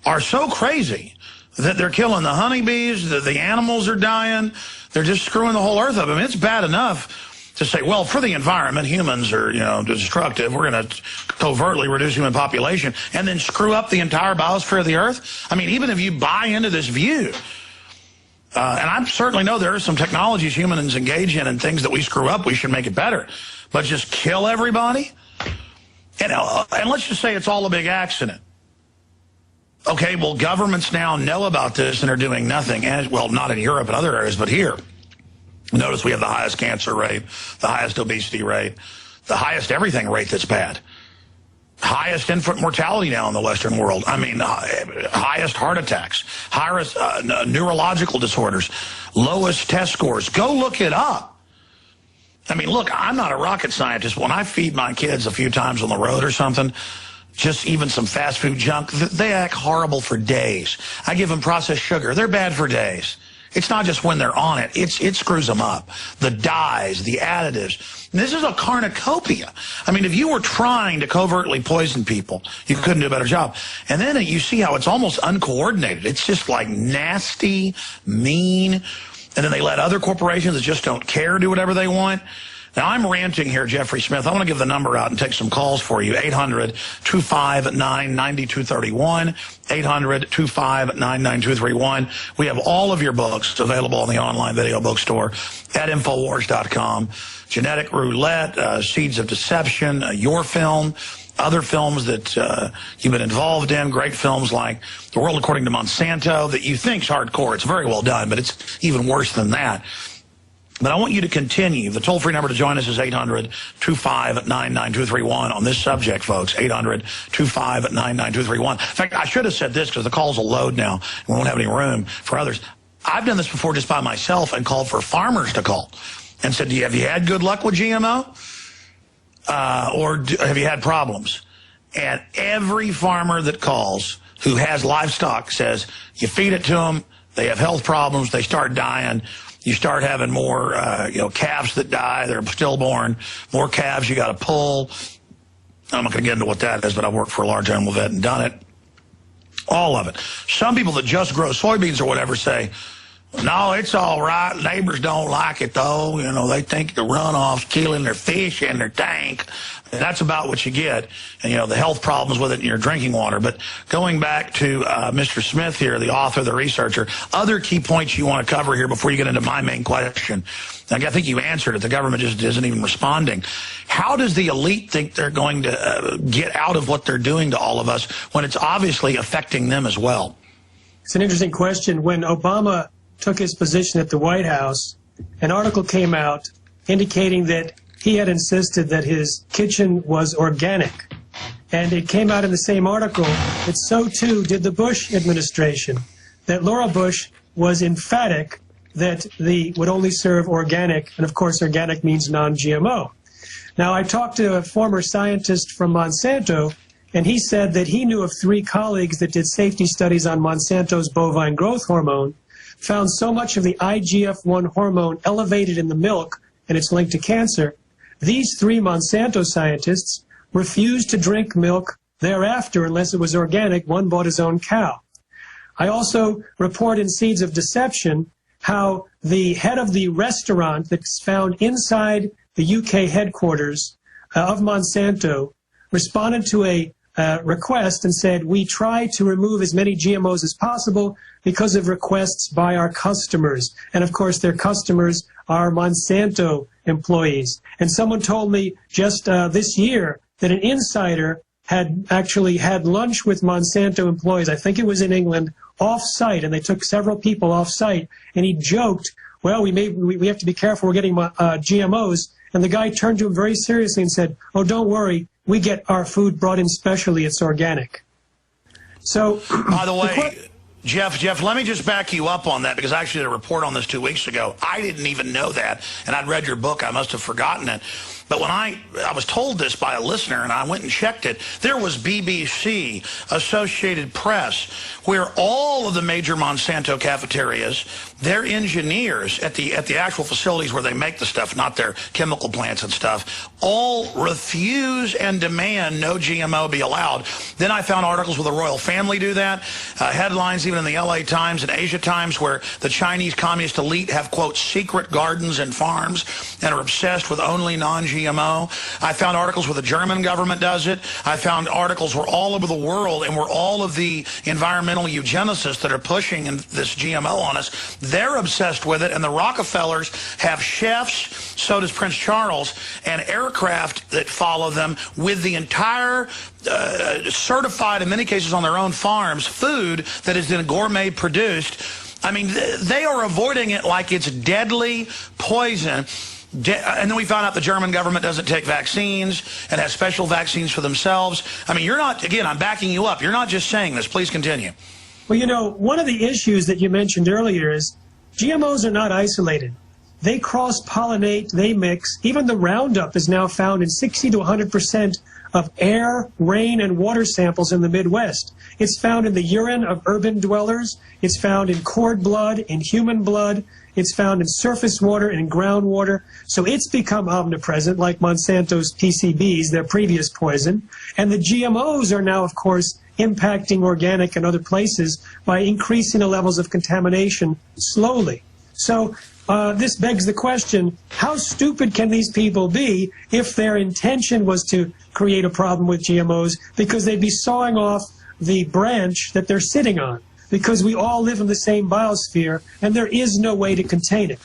are so crazy that they're killing the honeybees, the animals are dying. They're just screwing the whole earth up. I mean, it's bad enough to say, well, for the environment, humans are, destructive. We're going to covertly reduce human population and then screw up the entire biosphere of the earth. I mean, even if you buy into this view, and I certainly know there are some technologies humans engage in and things that we screw up, we should make it better. But just kill everybody? And let's just say it's all a big accident. Okay, well, governments now know about this and are doing nothing. And, well, not in Europe and other areas, but here. Notice we have the highest cancer rate, the highest obesity rate, the highest everything rate that's bad. Highest infant mortality now in the Western world. I mean, highest heart attacks, highest neurological disorders, lowest test scores. Go look it up. I mean, look, I'm not a rocket scientist. When I feed my kids a few times on the road or something, just even some fast food junk, they act horrible for days. I give them processed sugar. They're bad for days. It's not just when they're on it. It screws them up. The dyes, the additives. And this is a cornucopia. I mean, if you were trying to covertly poison people, you couldn't do a better job. And then you see how it's almost uncoordinated. It's just like nasty, mean. And then they let other corporations that just don't care do whatever they want. Now, I'm ranting here, Jeffrey Smith. I want to give the number out and take some calls for you. 800-259-9231. 800-259-9231. We have all of your books available on the online video bookstore at Infowars.com. Genetic Roulette, Seeds of Deception, your film, other films that you've been involved in, great films like The World According to Monsanto that you think's hardcore. It's very well done, but it's even worse than that. But I want you to continue. The toll-free number to join us is 800-259-9231 on this subject, folks. 800-259-9231. In fact, I should have said this because the calls will load now. We won't have any room for others. I've done this before just by myself and called for farmers to call and said, have you had good luck with GMO? Or have you had problems? And every farmer that calls who has livestock says you feed it to them, they have health problems, they start dying, you start having more calves that die, they're stillborn, more calves you got to pull. I'm not going to get into what that is, but I've worked for a large animal vet and done it. All of it. Some people that just grow soybeans or whatever say, no, it's all right. Neighbors don't like it, though. They think the runoff's killing their fish in their tank. And that's about what you get. And, the health problems with it in your drinking water. But going back to Mr. Smith here, the author, the researcher, other key points you want to cover here before you get into my main question. I think you answered it. The government just isn't even responding. How does the elite think they're going to get out of what they're doing to all of us when it's obviously affecting them as well? It's an interesting question. When Obama took his position at the White House, an article came out indicating that he had insisted that his kitchen was organic. And it came out in the same article that so too did the Bush administration. that Laura Bush was emphatic that would only serve organic, and of course organic means non-GMO. Now, I talked to a former scientist from Monsanto, and he said that he knew of 3 colleagues that did safety studies on Monsanto's bovine growth hormone, found so much of the IGF-1 hormone elevated in the milk, and it's linked to cancer. These 3 Monsanto scientists refused to drink milk thereafter unless it was organic. One bought his own cow. I also report in Seeds of Deception how the head of the restaurant that's found inside the UK headquarters of Monsanto responded to a request and said, we try to remove as many GMOs as possible because of requests by our customers. And of course, their customers are Monsanto employees. And someone told me just this year that an insider had actually had lunch with Monsanto employees, I think it was in England, off-site, and they took several people off-site, and he joked, well, we have to be careful, we're getting GMOs. And the guy turned to him very seriously and said, oh, don't worry, we get our food brought in specially, it's organic. So, by the way, Jeff, let me just back you up on that, because I actually did a report on this 2 weeks ago. I didn't even know that, and I'd read your book. I must have forgotten it. But when I was told this by a listener, and I went and checked it, there was BBC, Associated Press, where all of the major Monsanto cafeterias, their engineers at the actual facilities where they make the stuff, not their chemical plants and stuff, all refuse and demand no GMO be allowed. Then I found articles where the royal family do that, headlines even in the LA Times and Asia Times where the Chinese communist elite have, quote, secret gardens and farms and are obsessed with only non-GMO. I found articles where the German government does it. I found articles where all over the world, and where all of the environmental eugenicists that are pushing this GMO on us, they're obsessed with it. And the Rockefellers have chefs, so does Prince Charles, and aircraft that follow them with the entire certified, in many cases on their own farms, food that is then gourmet produced. I mean, they are avoiding it like it's deadly poison. And then we found out the German government doesn't take vaccines and has special vaccines for themselves. I mean, you're not, again, I'm backing you up. You're not just saying this. Please continue. Well, you know, one of the issues that you mentioned earlier is GMOs are not isolated. They cross-pollinate, they mix. Even the Roundup is now found in 60 to 100% of air, rain, and water samples in the Midwest. It's found in the urine of urban dwellers. It's found in cord blood, in human blood. It's found in surface water and in groundwater. So it's become omnipresent, like Monsanto's PCBs, their previous poison. And the GMOs are now, of course, impacting organic and other places by increasing the levels of contamination slowly. So this begs the question, how stupid can these people be if their intention was to create a problem with GMOs, because they'd be sawing off the branch that they're sitting on, because we all live in the same biosphere and there is no way to contain it.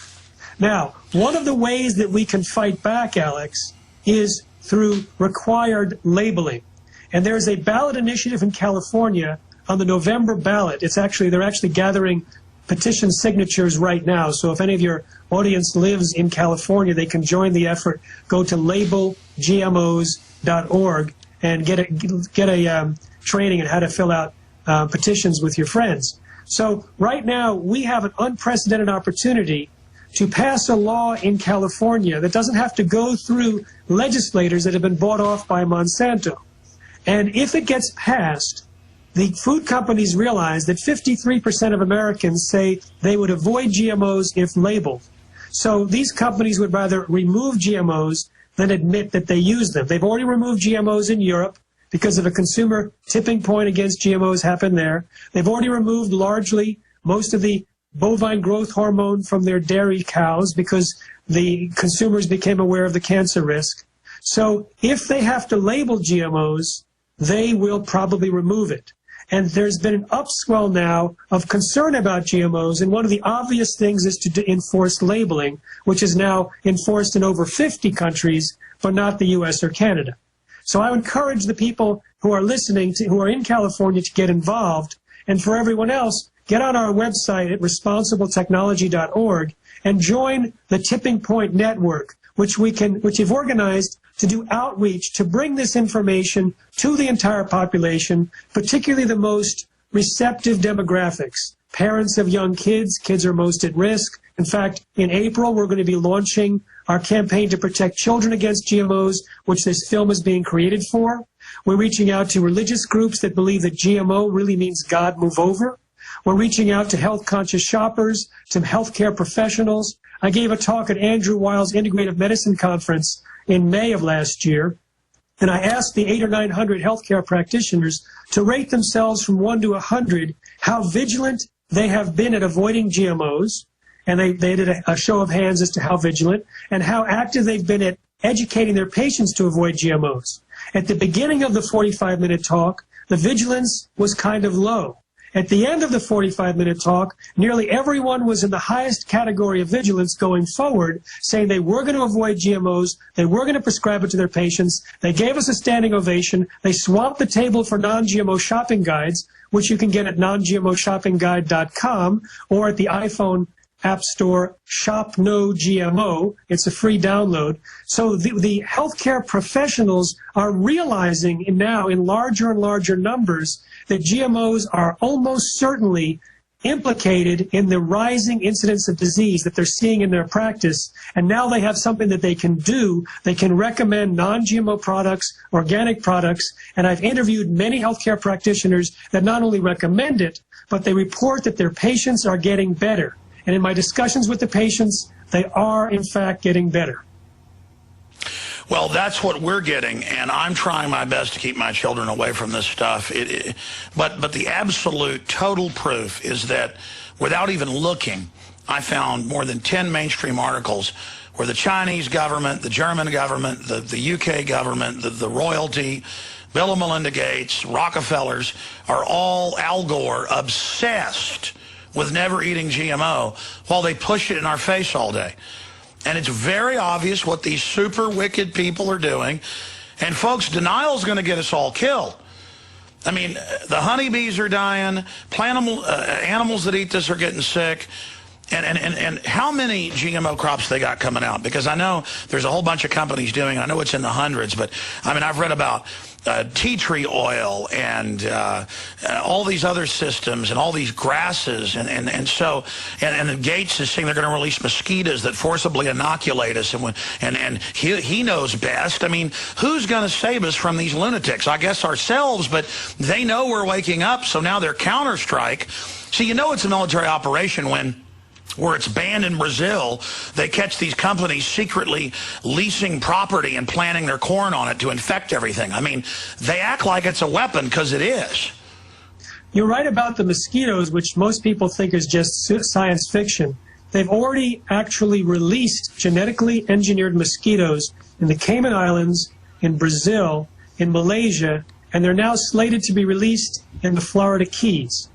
Now, one of the ways that we can fight back, Alex, is through required labeling. And there's a ballot initiative in California on the November ballot. They're actually gathering petition signatures right now. So if any of your audience lives in California, they can join the effort. Go to labelgmos.org and get a training on how to fill out petitions with your friends. So right now we have an unprecedented opportunity to pass a law in California that doesn't have to go through legislators that have been bought off by Monsanto. And if it gets passed, the food companies realize that 53% of Americans say they would avoid GMOs if labeled. So these companies would rather remove GMOs than admit that they use them. They've already removed GMOs in Europe because of a consumer tipping point against GMOs happened there. They've already removed largely most of the bovine growth hormone from their dairy cows because the consumers became aware of the cancer risk. So if they have to label GMOs, they will probably remove it. And there's been an upswell now of concern about GMOs, and one of the obvious things is to enforce labeling, which is now enforced in over 50 countries, but not the U.S. or Canada. So I encourage the people who are listening, who are in California, to get involved. And for everyone else, get on our website at responsibletechnology.org and join the Tipping Point Network, which we've organized to do outreach, to bring this information to the entire population, particularly the most receptive demographics, parents of young kids. Kids are most at risk. In fact, in April, we're going to be launching our campaign to protect children against GMOs, which this film is being created for. We're reaching out to religious groups that believe that GMO really means God move over. We're reaching out to health-conscious shoppers, to healthcare professionals. I gave a talk at Andrew Weil's Integrative Medicine Conference in May of last year, and I asked the 800 or 900 healthcare practitioners to rate themselves from 1 to 100 how vigilant they have been at avoiding GMOs, and they did a show of hands as to how vigilant, and how active they've been at educating their patients to avoid GMOs. At the beginning of the 45-minute talk, the vigilance was kind of low. At the end of the 45-minute talk, nearly everyone was in the highest category of vigilance going forward, saying they were going to avoid GMOs, they were going to prescribe it to their patients. They gave us a standing ovation. They swamped the table for non-GMO shopping guides, which you can get at non-GMOshoppingguide.com or at the iPhone App Store, Shop No GMO. It's a free download. So the healthcare professionals are realizing now in larger and larger numbers that GMOs are almost certainly implicated in the rising incidence of disease that they're seeing in their practice. And now they have something that they can do. They can recommend non-GMO products, organic products. And I've interviewed many healthcare practitioners that not only recommend it, but they report that their patients are getting better. And in my discussions with the patients, they are, in fact, getting better. Well, that's what we're getting, and I'm trying my best to keep my children away from this stuff. But the absolute total proof is that without even looking, I found more than 10 mainstream articles where the Chinese government, the German government, the UK government, the royalty, Bill and Melinda Gates, Rockefellers are all, Al Gore, obsessed with never eating GMO while they push it in our face all day. And it's very obvious what these super wicked people are doing. And folks, denial is going to get us all killed. I mean, the honeybees are dying, animals that eat this are getting sick. And how many GMO crops they got coming out? Because I know there's a whole bunch of companies doing it. I know it's in the hundreds, but I mean, I've read about tea tree oil and all these other systems and all these grasses. And so Gates is saying they're going to release mosquitoes that forcibly inoculate us. And he knows best. I mean, who's going to save us from these lunatics? I guess ourselves, but they know we're waking up. So now they're counterstrike. See, you know it's a military operation where it's banned in Brazil, they catch these companies secretly leasing property and planting their corn on it to infect everything. I mean, they act like it's a weapon because it is. You're right about the mosquitoes, which most people think is just science fiction. They've already actually released genetically engineered mosquitoes in the Cayman Islands, in Brazil, in Malaysia, and they're now slated to be released in the Florida Keys.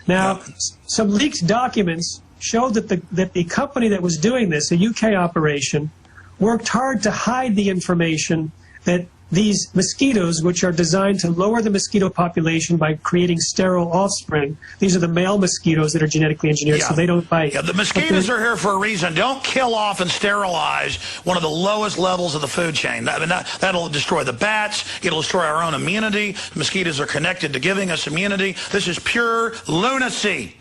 Now, some leaked documents showed that the company that was doing this, a UK operation, worked hard to hide the information that these mosquitoes, which are designed to lower the mosquito population by creating sterile offspring, these are the male mosquitoes that are genetically engineered, so they don't bite. Yeah, the mosquitoes are here for a reason. Don't kill off and sterilize one of the lowest levels of the food chain. I mean, that'll destroy the bats. It'll destroy our own immunity. Mosquitoes are connected to giving us immunity. This is pure lunacy.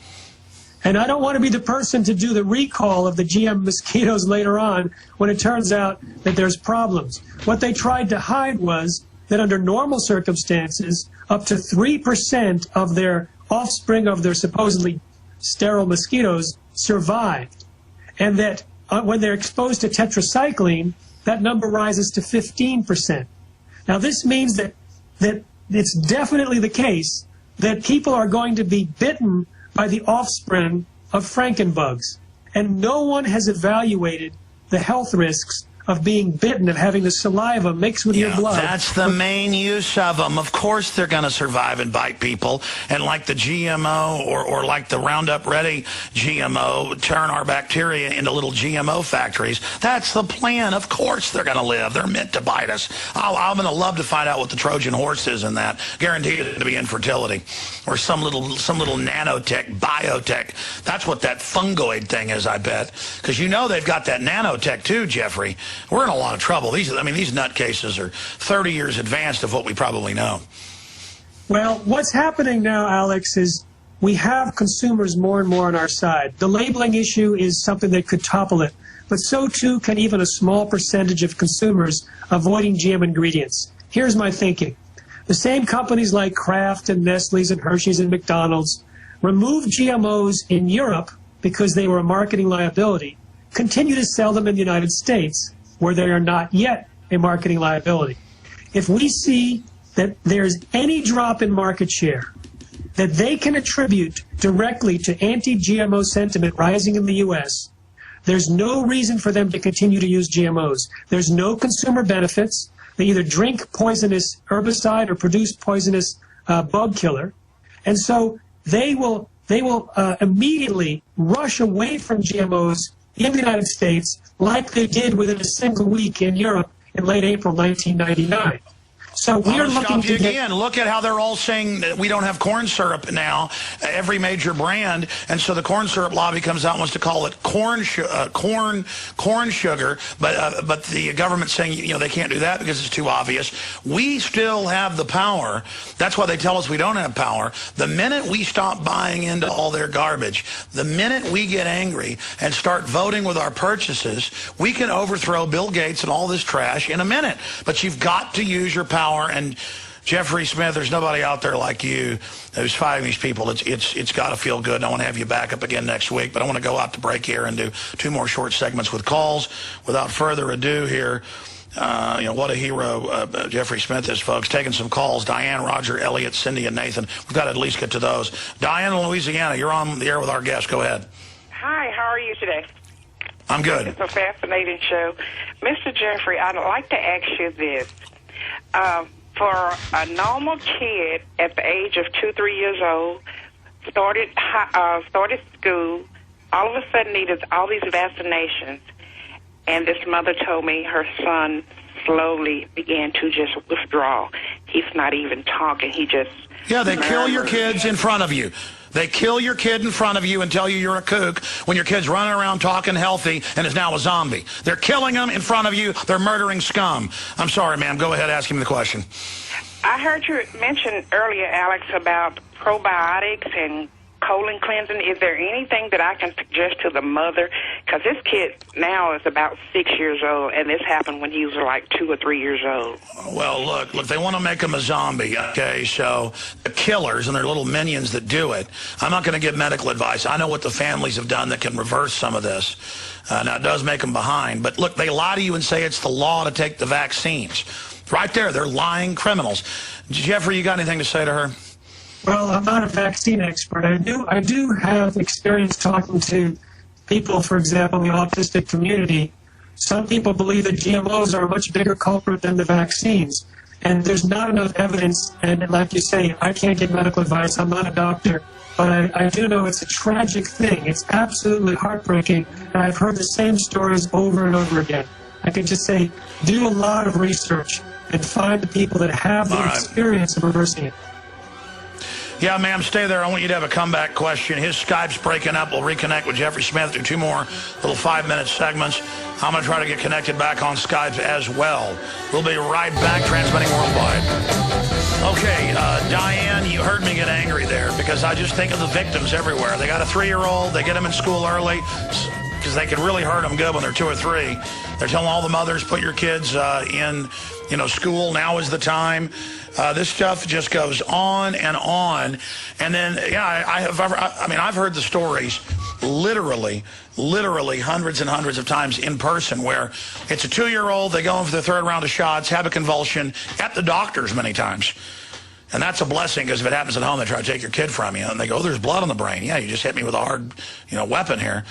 And I don't want to be the person to do the recall of the GM mosquitoes later on when it turns out that there's problems. What they tried to hide was that under normal circumstances, up to 3% of their offspring of their supposedly sterile mosquitoes survived. And that when they're exposed to tetracycline, that number rises to 15%. Now this means that it's definitely the case that people are going to be bitten by the offspring of frankenbugs. And no one has evaluated the health risks of being bitten, of having the saliva mixed with your blood. That's the main use of them. Of course they're going to survive and bite people. And like the GMO or like the Roundup Ready GMO, turn our bacteria into little GMO factories. That's the plan. Of course they're going to live. They're meant to bite us. I'm going to love to find out what the Trojan horse is in that. Guaranteed to be infertility. Or some little nanotech, biotech. That's what that fungoid thing is, I bet. Because you know they've got that nanotech too, Jeffrey. We're in a lot of trouble. These nutcases are 30 years advanced of what we probably know. Well, what's happening now, Alex, is we have consumers more and more on our side. The labeling issue is something that could topple it, but so too can even a small percentage of consumers avoiding GM ingredients. Here's my thinking. The same companies like Kraft and Nestle's and Hershey's and McDonald's removed GMOs in Europe because they were a marketing liability, continue to sell them in the United States where they are not yet a marketing liability. If we see that there's any drop in market share that they can attribute directly to anti-GMO sentiment rising in the U.S., there's no reason for them to continue to use GMOs. There's no consumer benefits. They either drink poisonous herbicide or produce poisonous bug killer. And so they will immediately rush away from GMOs in the United States like they did within a single week in Europe in late April 1999. So we are looking to again. Look at how they're all saying that we don't have corn syrup now, every major brand, and so the corn syrup lobby comes out and wants to call it corn sugar, but the government's saying they can't do that because it's too obvious. We still have the power. That's why they tell us we don't have power. The minute we stop buying into all their garbage, the minute we get angry and start voting with our purchases, we can overthrow Bill Gates and all this trash in a minute. But you've got to use your power. And Jeffrey Smith, there's nobody out there like you who's fighting these people. It's got to feel good. And I want to have you back up again next week, but I want to go out to break here and do 2 more short segments with calls. Without further ado here, what a hero Jeffrey Smith is, folks. Taking some calls. Diane, Roger, Elliot, Cindy, and Nathan. We've got to at least get to those. Diane in Louisiana, you're on the air with our guest. Go ahead. Hi, how are you today? I'm good. It's a fascinating show. Mr. Jeffrey, I'd like to ask you this. For a normal kid at the age of 2, 3 years old, started school, all of a sudden needed all these vaccinations, and this mother told me her son slowly began to just withdraw. He's not even talking. He just they kill your kids in front of you. They kill your kid in front of you and tell you you're a kook when your kid's running around talking healthy and is now a zombie. They're killing them in front of you. They're murdering scum. I'm sorry, ma'am. Go ahead, ask him the question. I heard you mention earlier, Alex, about probiotics and colon cleansing. Is there anything that I can suggest to the mother? Because this kid now is about 6 years old, and this happened when he was like 2 or 3 years old. Well, look, they want to make him a zombie, okay? So the killers and their little minions that do it, I'm not going to give medical advice. I know what the families have done that can reverse some of this. Now, it does make them behind. But, look, they lie to you and say it's the law to take the vaccines. Right there, they're lying criminals. Jeffrey, you got anything to say to her? Well, I'm not a vaccine expert. I do have experience talking to people, for example, in the autistic community. Some people believe that GMOs are a much bigger culprit than the vaccines. And there's not enough evidence. And like you say, I can't give medical advice. I'm not a doctor. But I do know it's a tragic thing. It's absolutely heartbreaking. And I've heard the same stories over and over again. I could just say, do a lot of research and find the people that have the experience of reversing it. Yeah, ma'am, stay there. I want you to have a comeback question. His Skype's breaking up. We'll reconnect with Jeffrey Smith, do 2 more little 5-minute segments. I'm going to try to get connected back on Skype as well. We'll be right back, transmitting worldwide. Okay, Diane, you heard me get angry there because I just think of the victims everywhere. They got a 3-year-old. They get them in school early because they can really hurt them good when they're 2 or 3. They're telling all the mothers, put your kids in, school. Now is the time. This stuff just goes on. And then, I've heard the stories literally hundreds and hundreds of times in person where it's a 2-year-old, they go in for their 3rd round of shots, have a convulsion at the doctor's many times. And that's a blessing because if it happens at home, they try to take your kid from you. And they go, there's blood on the brain. Yeah, you just hit me with a hard, weapon here.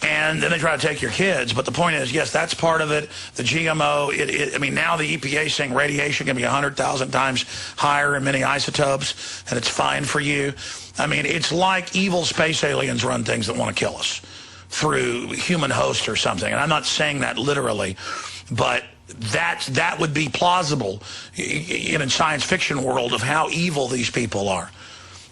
And then they try to take your kids. But the point is, yes, that's part of it. The GMO, now the EPA is saying radiation can be 100,000 times higher in many isotopes, and it's fine for you. It's like evil space aliens run things that want to kill us through human host or something. And I'm not saying that literally, but that would be plausible in a science fiction world of how evil these people are.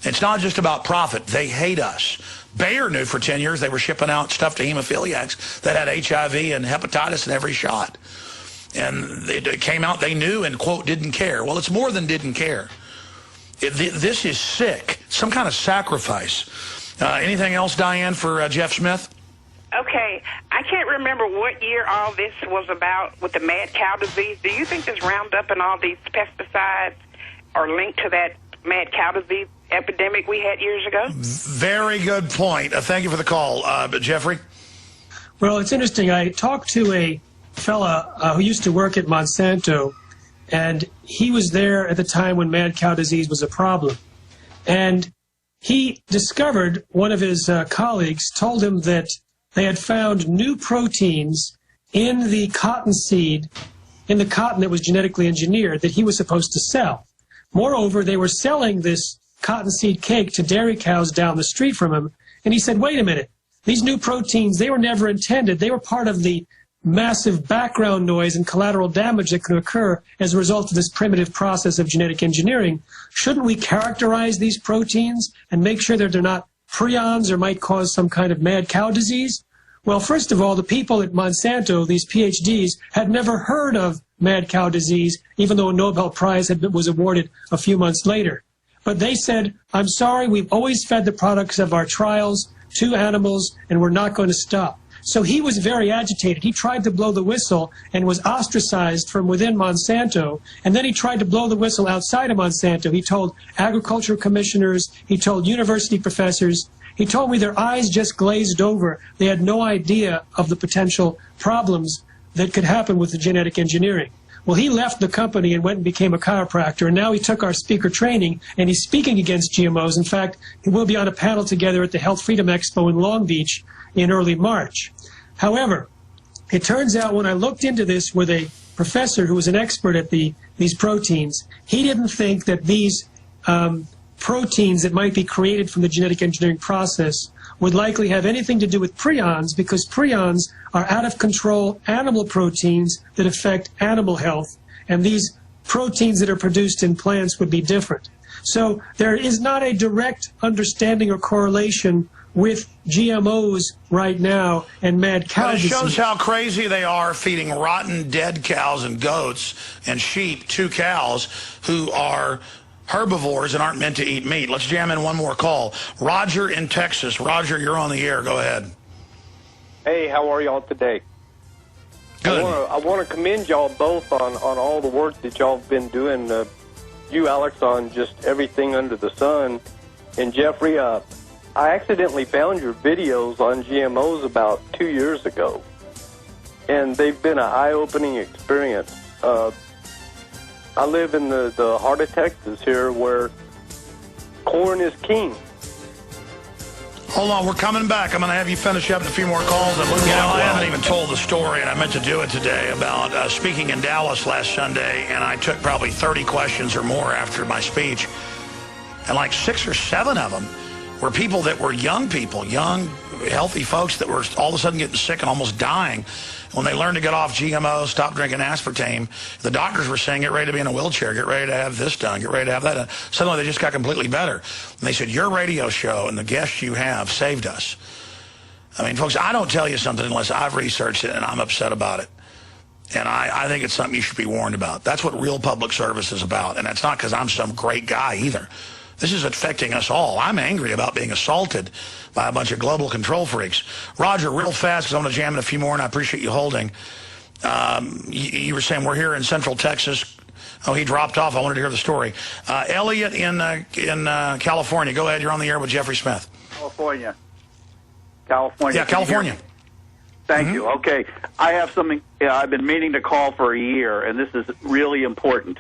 It's not just about profit. They hate us. Bayer knew for 10 years they were shipping out stuff to hemophiliacs that had HIV and hepatitis in every shot. And it came out they knew and, quote, didn't care. Well, it's more than didn't care. This is sick. Some kind of sacrifice. Anything else, Diane, for Jeff Smith? Okay, I can't remember what year all this was about with the mad cow disease. Do you think this Roundup and all these pesticides are linked to that mad cow disease epidemic we had years ago? Very good point. Thank you for the call, Jeffrey. Well, it's interesting. I talked to a fella who used to work at Monsanto, and he was there at the time when mad cow disease was a problem. And he discovered, one of his colleagues told him that they had found new proteins in the cotton seed, in the cotton that was genetically engineered, that he was supposed to sell. Moreover, they were selling this cottonseed cake to dairy cows down the street from him. And he said, wait a minute, these new proteins, they were never intended. They were part of the massive background noise and collateral damage that could occur as a result of this primitive process of genetic engineering. Shouldn't we characterize these proteins and make sure that they're not prions or might cause some kind of mad cow disease? Well, first of all, the people at Monsanto, these PhDs, had never heard of mad cow disease, even though a Nobel Prize was awarded a few months later. But they said, I'm sorry, we've always fed the products of our trials to animals, and we're not going to stop. So he was very agitated. He tried to blow the whistle and was ostracized from within Monsanto. And then he tried to blow the whistle outside of Monsanto. He told agricultural commissioners, he told university professors. He told me their eyes just glazed over. They had no idea of the potential problems that could happen with the genetic engineering. Well, he left the company and went and became a chiropractor, and now he took our speaker training, and he's speaking against GMOs. In fact, we'll be on a panel together at the Health Freedom Expo in Long Beach in early March. However, it turns out when I looked into this with a professor who was an expert at these proteins, he didn't think that these proteins that might be created from the genetic engineering process would likely have anything to do with prions, because prions are out-of-control animal proteins that affect animal health, and these proteins that are produced in plants would be different. So there is not a direct understanding or correlation with GMOs right now and mad cow disease. It shows how crazy they are feeding rotten dead cows and goats and sheep to cows who are herbivores and aren't meant to eat meat. Let's jam in one more call. Roger in Texas. Roger, you're on the air. Go ahead. Hey, how are y'all today? Good. I want to commend y'all both on all the work that y'all have been doing. You, Alex, on just everything under the sun. And Jeffrey, I accidentally found your videos on GMOs about 2 years ago. And they've been an eye-opening experience. I live in the heart of Texas here, where corn is king. Hold on, we're coming back. I'm going to have you finish up in a few more calls. I haven't even told the story, and I meant to do it today, about speaking in Dallas last Sunday, and I took probably 30 questions or more after my speech, and like 6 or 7 of them were people that were young people, young, healthy folks that were all of a sudden getting sick and almost dying. When they learned to get off GMO, stop drinking aspartame, the doctors were saying, get ready to be in a wheelchair, get ready to have this done, get ready to have that done. Suddenly they just got completely better. And they said, your radio show and the guests you have saved us. I mean, folks, I don't tell you something unless I've researched it and I'm upset about it. And I think it's something you should be warned about. That's what real public service is about. And that's not because I'm some great guy either. This is affecting us all. I'm angry about being assaulted by a bunch of global control freaks. Roger, real fast, because I'm going to jam in a few more, and I appreciate you holding. You were saying we're here in Central Texas. Oh, he dropped off. I wanted to hear the story. Elliot in California. Go ahead. You're on the air with Jeffrey Smith. California. Yeah, California. Thank you. Okay. I have something I've been meaning to call for a year, and this is really important.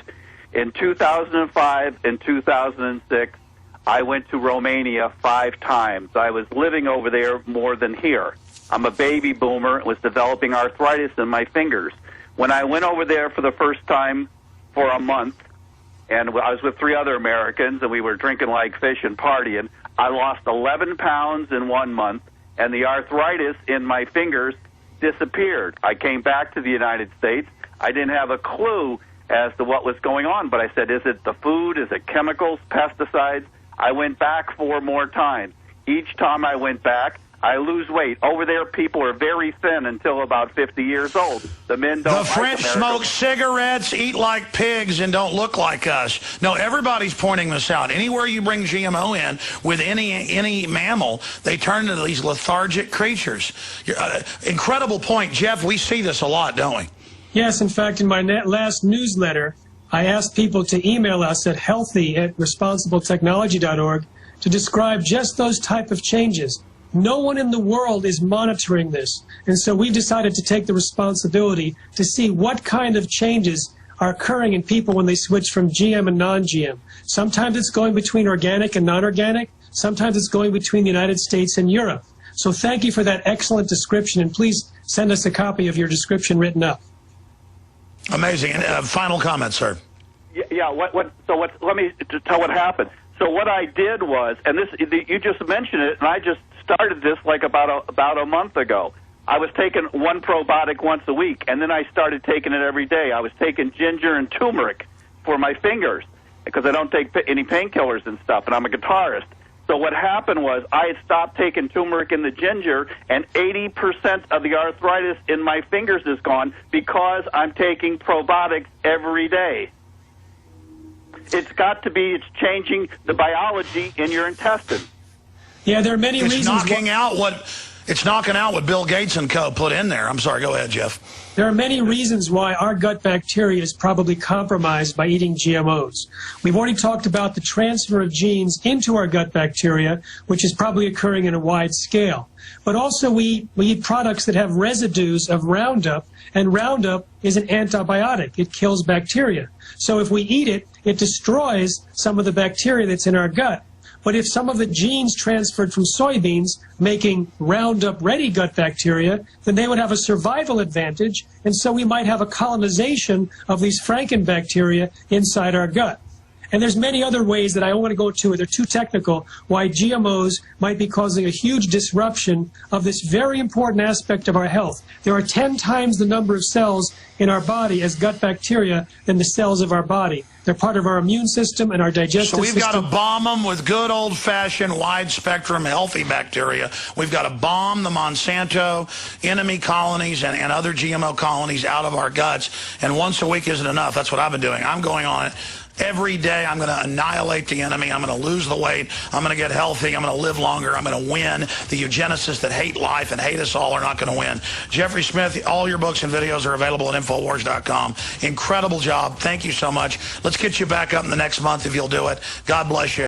In 2005 and 2006, I went to Romania 5 times. I was living over there more than here. I'm a baby boomer and was developing arthritis in my fingers. When I went over there for the first time for a month, and I was with 3 other Americans, and we were drinking like fish and partying, I lost 11 pounds in 1 month, and the arthritis in my fingers disappeared. I came back to the United States. I didn't have a clue as to what was going on, but I said, is it the food? Is it chemicals, pesticides? I went back 4 more times. Each time I went back, I lose weight. Over there, people are very thin until about 50 years old. The men don't. The French smoke cigarettes, eat like pigs, and don't look like us. No, everybody's pointing this out. Anywhere you bring GMO in with any mammal, they turn into these lethargic creatures. Incredible point, Jeff. We see this a lot, don't we? Yes, in fact, in my last newsletter, I asked people to email us at healthy@responsibletechnology.org to describe just those type of changes. No one in the world is monitoring this, and so we've decided to take the responsibility to see what kind of changes are occurring in people when they switch from GM and non-GM. Sometimes it's going between organic and non-organic. Sometimes it's going between the United States and Europe. So thank you for that excellent description, and please send us a copy of your description written up. Amazing. And final comment, sir. Yeah. Let me tell what happened. So what I did was, and this you just mentioned it, and I just started this like about a month ago. I was taking one probiotic once a week, and then I started taking it every day. I was taking ginger and turmeric for my fingers because I don't take any painkillers and stuff, and I'm a guitarist. So what happened was I had stopped taking turmeric and the ginger, and 80% of the arthritis in my fingers is gone because I'm taking probiotics every day. It's got to be, it's changing the biology in your intestines. Yeah, there are many reasons. It's knocking out what Bill Gates and co. put in there. I'm sorry, go ahead, Jeff. There are many reasons why our gut bacteria is probably compromised by eating GMOs. We've already talked about the transfer of genes into our gut bacteria, which is probably occurring in a wide scale. But also we eat products that have residues of Roundup, and Roundup is an antibiotic. It kills bacteria. So if we eat it, it destroys some of the bacteria that's in our gut. But if some of the genes transferred from soybeans making Roundup-ready gut bacteria, then they would have a survival advantage, and so we might have a colonization of these Frankenbacteria inside our gut. And there's many other ways that I don't want to go to, they're too technical, why GMOs might be causing a huge disruption of this very important aspect of our health. There are 10 times the number of cells in our body as gut bacteria than the cells of our body. They're part of our immune system and our digestive system. So we've got to bomb them with good old-fashioned wide-spectrum healthy bacteria. We've got to bomb the Monsanto enemy colonies and other GMO colonies out of our guts. And once a week isn't enough. That's what I've been doing. I'm going on it. Every day I'm going to annihilate the enemy. I'm going to lose the weight. I'm going to get healthy. I'm going to live longer. I'm going to win. The eugenicists that hate life and hate us all are not going to win. Jeffrey Smith, all your books and videos are available at Infowars.com. Incredible job. Thank you so much. Let's get you back up in the next month if you'll do it. God bless you.